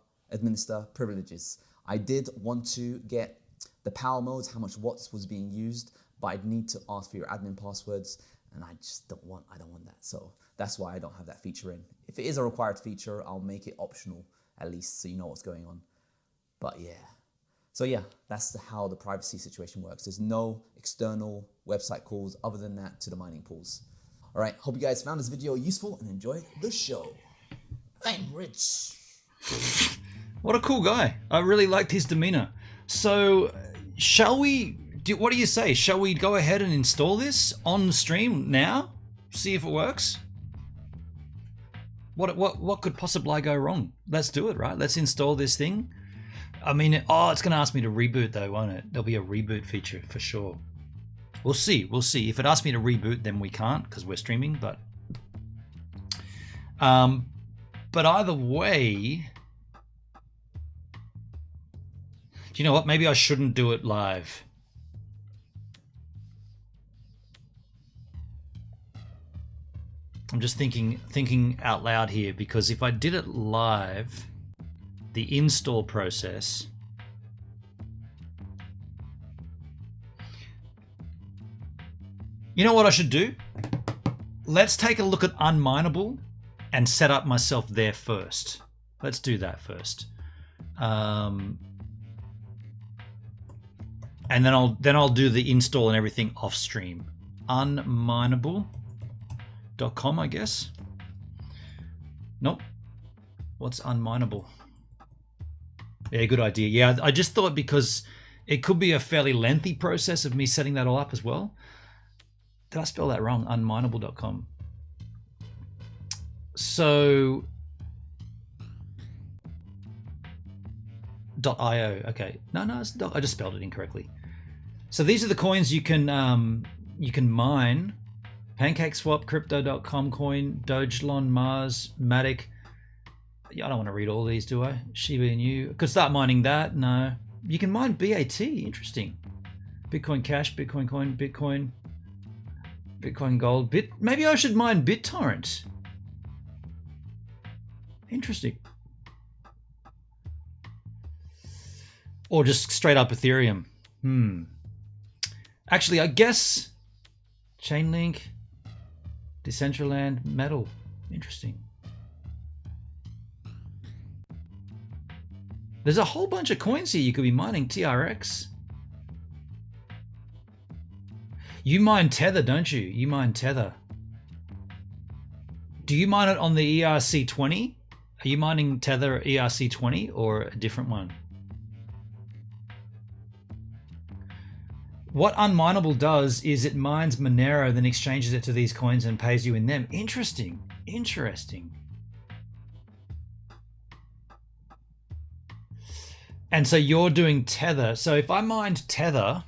privileges. I did want to get the power modes, how much watts was being used, but I'd need to ask for your admin passwords, and I don't want that. So that's why I don't have that feature in. If it is a required feature, I'll make it optional at least so you know what's going on. But yeah. So yeah, that's how the privacy situation works. There's no external website calls other than that to the mining pools. All right, hope you guys found this video useful and enjoyed the show. I'm rich. What a cool guy. I really liked his demeanor. So shall we, what do you say? Shall we go ahead and install this on stream now? See if it works? What could possibly go wrong? Let's do it, right? Let's install this thing. I mean, it's going to ask me to reboot though, won't it? There'll be a reboot feature for sure. We'll see. If it asks me to reboot, then we can't because we're streaming, but either way, do you know what? Maybe I shouldn't do it live. I'm just thinking out loud here, because if I did it live, the install process, you know what I should do? Let's take a look at Unmineable and set up myself there first. Let's do that first. And then I'll do the install and everything off stream. Unmineable.com, I guess. Nope. What's Unmineable? Yeah, good idea. Yeah, I just thought because it could be a fairly lengthy process of me setting that all up as well. Did I spell that wrong? Unmineable.com. So .io. Okay. No, it's I just spelled it incorrectly. So these are the coins you can mine. PancakeSwap, Crypto.com coin, Dogelon, Mars, Matic. I don't want to read all these, do I? Shiba Inu. Could start mining that. No. You can mine BAT. Interesting. Bitcoin Cash, Bitcoin Coin, Bitcoin Gold. Maybe I should mine BitTorrent. Interesting. Or just straight up Ethereum. Actually, I guess Chainlink, Decentraland, Metal. Interesting. There's a whole bunch of coins here you could be mining. TRX. You mine Tether, don't you? You mine Tether. Do you mine it on the ERC20? Are you mining Tether ERC20 or a different one? What Unmineable does is it mines Monero, then exchanges it to these coins and pays you in them. Interesting. Interesting. And so you're doing Tether. So if I mined Tether,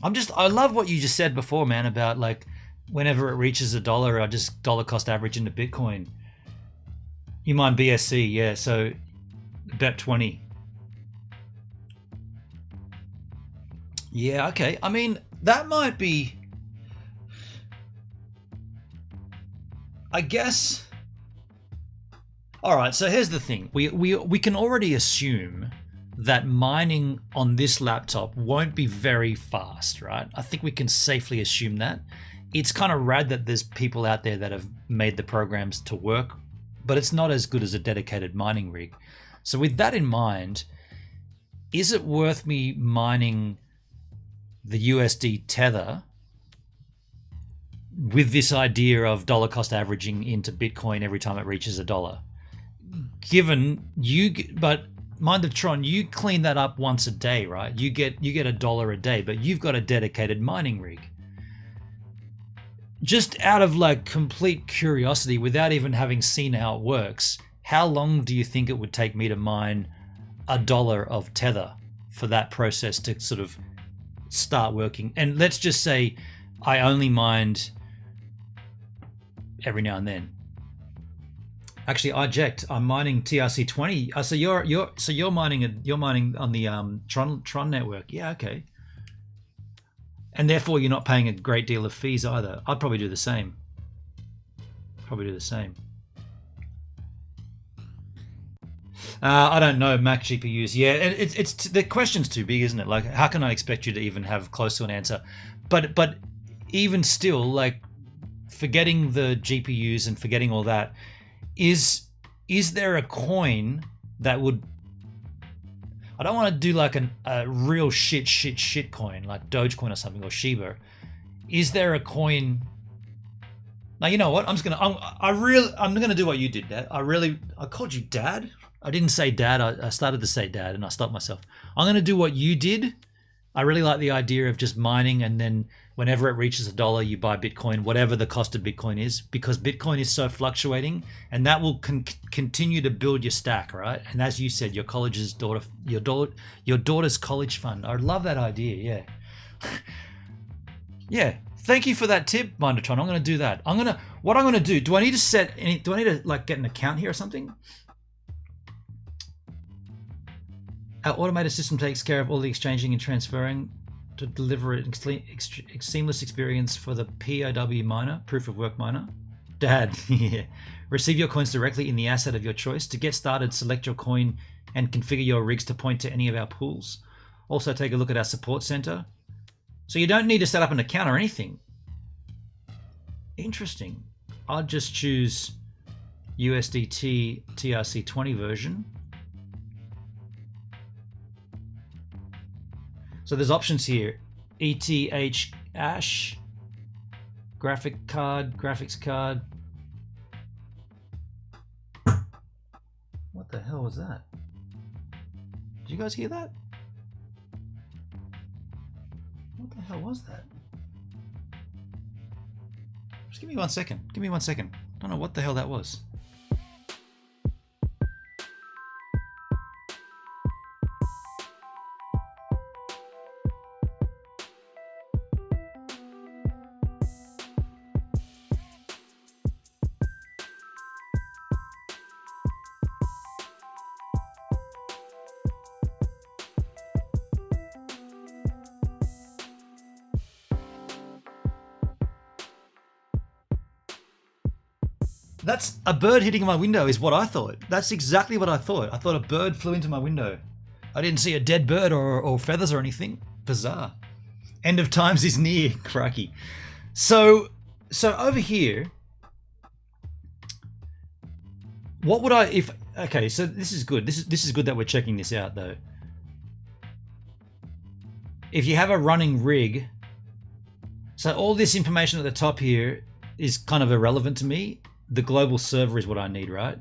I love what you just said before, man, about like whenever it reaches $1, I just dollar cost average into Bitcoin. You mine BSC, yeah. So bet 20. Yeah, okay. I mean, that might be, I guess. All right, so here's the thing. We can already assume that mining on this laptop won't be very fast, right? I think we can safely assume that. It's kind of rad that there's people out there that have made the programs to work, but it's not as good as a dedicated mining rig. So with that in mind, is it worth me mining the USD Tether with this idea of dollar cost averaging into Bitcoin every time it reaches $1? But mind the Tron, you clean that up once a day, right? You get $1 a day, but you've got a dedicated mining rig. Just out of like complete curiosity, without even having seen how it works, how long do you think it would take me to mine $1 of Tether for that process to sort of start working? And let's just say I only mined every now and then. Actually, I eject. I'm mining TRC20. So you're mining on the Tron network. Yeah, okay. And therefore, you're not paying a great deal of fees either. I'd probably do the same. I don't know Mac GPUs. Yeah, it's the question's too big, isn't it? Like, how can I expect you to even have close to an answer? But even still, like, forgetting the GPUs and forgetting all that, is there a coin that would? I don't want to do like a real shit coin like Dogecoin or something, or Shiba. Is there a coin? Now, you know what? I'm gonna do what you did, Dad. I called you Dad. I didn't say Dad. I started to say Dad, and I stopped myself. I'm gonna do what you did. I really like the idea of just mining, and then whenever it reaches $1, you buy Bitcoin, whatever the cost of Bitcoin is, because Bitcoin is so fluctuating, and that will continue to build your stack, right? And as you said, your daughter's college fund. I love that idea. Yeah, yeah. Thank you for that tip, Mindertron. I'm going to do that. What I'm going to do. Do I need to like get an account here or something? Our automated system takes care of all the exchanging and transferring to deliver a seamless experience for the POW miner, proof of work miner. Dad, yeah. Receive your coins directly in the asset of your choice. To get started, select your coin and configure your rigs to point to any of our pools. Also, take a look at our support center. So you don't need to set up an account or anything. Interesting. I'll just choose USDT TRC20 version. So there's options here: ETH Ash, graphics card. What the hell was that? Did you guys hear that? What the hell was that? Just give me 1 second. I don't know what the hell that was. That's a bird hitting my window is what I thought. That's exactly what I thought. I thought a bird flew into my window. I didn't see a dead bird or feathers or anything. Bizarre. End of times is near, crikey. So over here, what would I, if, okay, so this is good. This is good that we're checking this out though. If you have a running rig, so all this information at the top here is kind of irrelevant to me. The global server is what I need, right?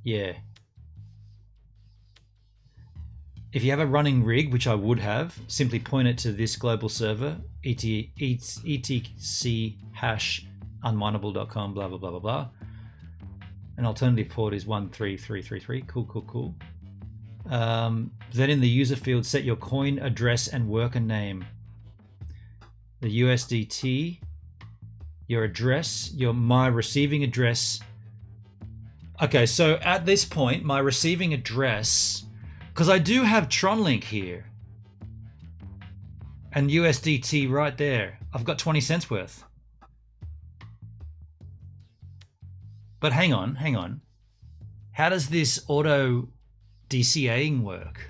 Yeah. If you have a running rig, which I would have, simply point it to this global server, etc hash unmineable.com, blah, blah, blah, blah, blah. An alternative port is 13333. Cool. Then in the user field, set your coin address and worker name. The USDT, your address, my receiving address. Okay, so at this point, my receiving address, because I do have Tronlink here, and USDT right there. I've got 20 cents worth. But hang on. how does this auto DCAing work?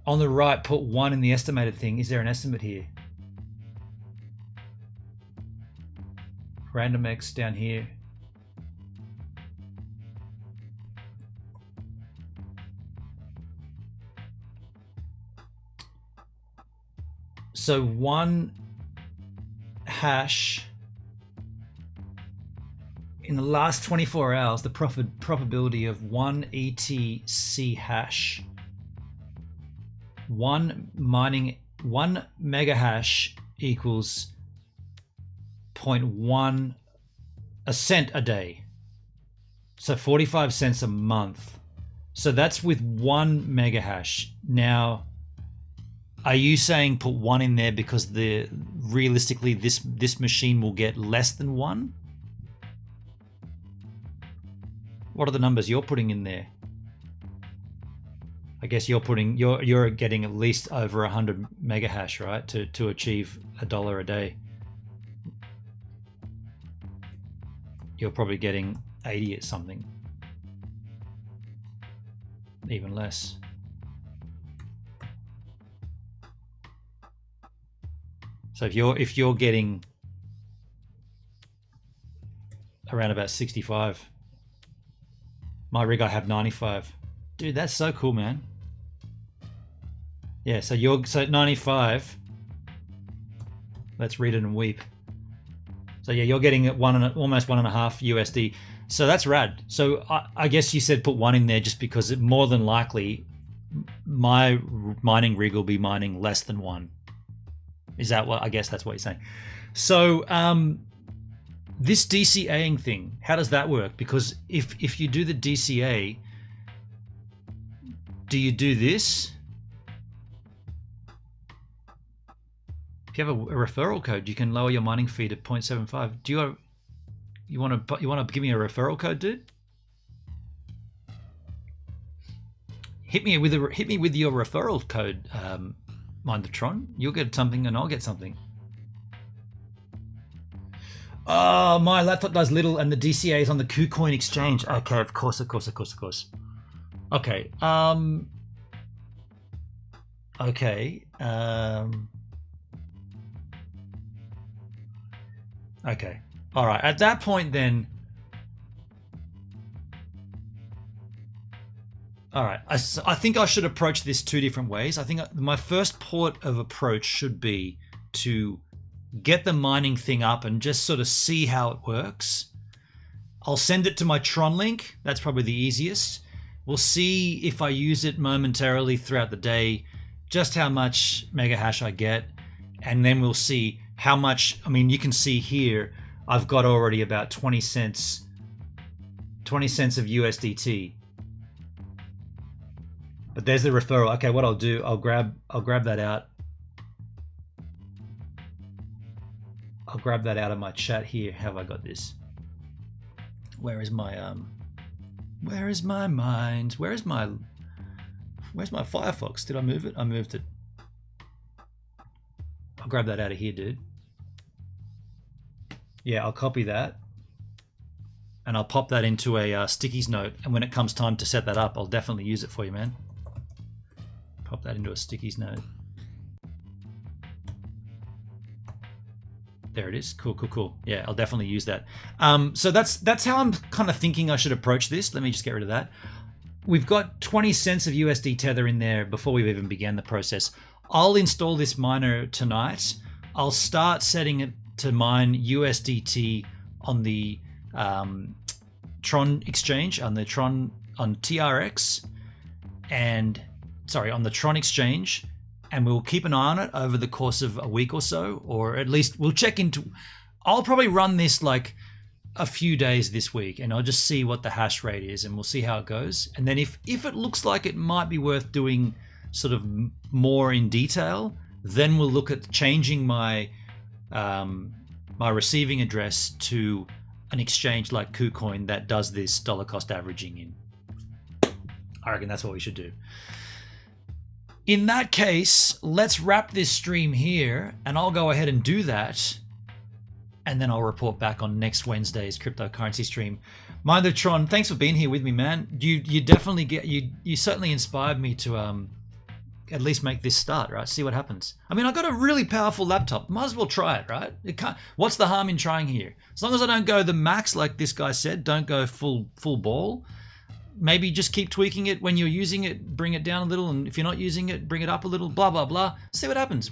On the right, put 1 in the estimated thing. Is there an estimate here? Random X down here. So 1 hash in the last 24 hours, the probability of 1 ETC hash, 1 mega hash equals 0.1 a cent a day. So 45 cents a month. So that's with 1 mega hash. Now, are you saying put 1 in there because realistically this machine will get less than 1? What are the numbers you're putting in there? I guess you're getting at least over 100 mega hash, right? To achieve $1 a day. You're probably getting 80 at something. Even less. So if you're getting around about 65, my rig I have 95. Dude, that's so cool, man. Yeah, so 95. Let's read it and weep. So yeah, you're getting at almost 1.5 USD. So that's rad. So I guess you said put 1 in there just because more than likely my mining rig will be mining less than 1. Is that what? I guess that's what you're saying. So this DCAing thing, how does that work? Because if you do the DCA, do you do this? If you have a referral code, you can lower your mining fee to 0.75. Do you want to give me a referral code, dude? Hit me with your referral code, Mind the Tron. You'll get something and I'll get something. Oh, my laptop does little and the DCA is on the KuCoin exchange. Okay, of course. Okay. Okay. Okay. All right. At that point, then. All right. I think I should approach this 2 different ways. I think my first port of approach should be to get the mining thing up and just sort of see how it works. I'll send it to my Tronlink. That's probably the easiest. We'll see if I use it momentarily throughout the day, just how much mega hash I get, and then we'll see how much. I mean, you can see here I've got already about 20 cents of USDT. But there's the referral. Okay, what I'll do, I'll grab that out. I'll grab that out of my chat here. How have I got this? Where is my mind? Where's my Firefox? Did I move it? I moved it. I'll grab that out of here, dude. Yeah, I'll copy that. And I'll pop that into a stickies note. And when it comes time to set that up, I'll definitely use it for you, man. Pop that into a stickies note. There it is. Cool. Yeah, I'll definitely use that. So that's how I'm kind of thinking I should approach this. Let me just get rid of that. We've got 20 cents of USD Tether in there before we've even began the process. I'll install this miner tonight. I'll start setting it to mine USDT on the Tron exchange, on TRX, and on the Tron exchange. And we'll keep an eye on it over the course of a week or so, or at least we'll check into. I'll probably run this like a few days this week, and I'll just see what the hash rate is, and we'll see how it goes. And then if it looks like it might be worth doing sort of more in detail, then we'll look at changing my my receiving address to an exchange like KuCoin that does this dollar cost averaging in. I reckon that's what we should do. In that case, let's wrap this stream here, and I'll go ahead and do that. and then I'll report back on next Wednesday's cryptocurrency stream. Mind the Tron, thanks for being here with me, man. You definitely you certainly inspired me to at least make this start, right? See what happens. I mean, I got a really powerful laptop. Might as well try it, right? It can't. What's the harm in trying here? As long as I don't go the max, like this guy said, don't go full ball. Maybe just keep tweaking it when you're using it. Bring it down a little, and if you're not using it, bring it up a little. Blah blah blah. See what happens.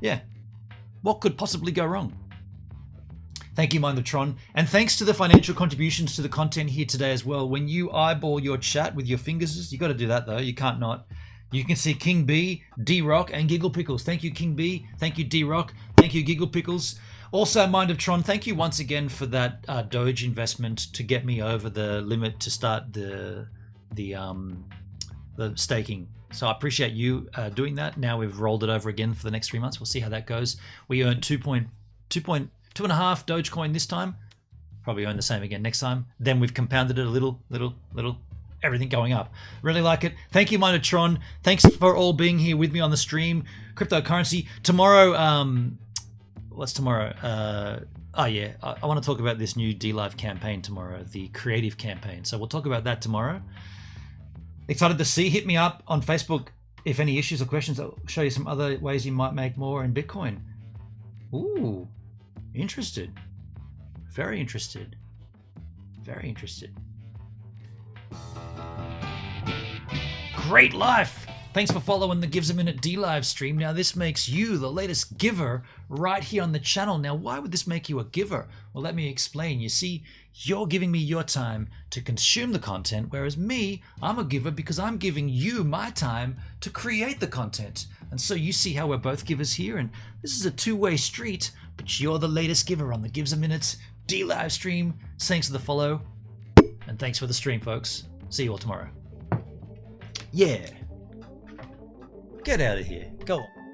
Yeah. What could possibly go wrong? Thank you, Mind the Tron. And thanks to the financial contributions to the content here today as well. When you eyeball your chat with your fingers, you got to do that though. You can't not. You can see King B, D-Rock, and Giggle Pickles. Thank you, King B. Thank you, D-Rock. Thank you, Giggle Pickles. Also, Mind of Tron, thank you once again for that Doge investment to get me over the limit to start the staking. So I appreciate you doing that. Now we've rolled it over again for the next 3 months. We'll see how that goes. We earned 2.5 Dogecoin this time. Probably earn the same again next time. Then we've compounded it a little. Everything going up. Really like it. Thank you, Mind of Tron. Thanks for all being here with me on the stream. Cryptocurrency. Tomorrow, what's tomorrow? I want to talk about this new D-Live campaign tomorrow, the creative campaign. So we'll talk about that tomorrow. Excited to see. Hit me up on Facebook if any issues or questions. I'll show you some other ways you might make more in Bitcoin. Ooh, interested. Very interested. Very interested. Great life. Thanks for following the Gives a Minute D-Live stream. Now this makes you the latest giver right here on the channel. Now why would this make you a giver? Well, let me explain. You see, you're giving me your time to consume the content, whereas me, I'm a giver because I'm giving you my time to create the content. And so you see how we're both givers here, and this is a two-way street, but you're the latest giver on the Gives a Minute D-Live stream. Thanks for the follow, and thanks for the stream, folks. See you all tomorrow. Yeah. Get out of here. Go on.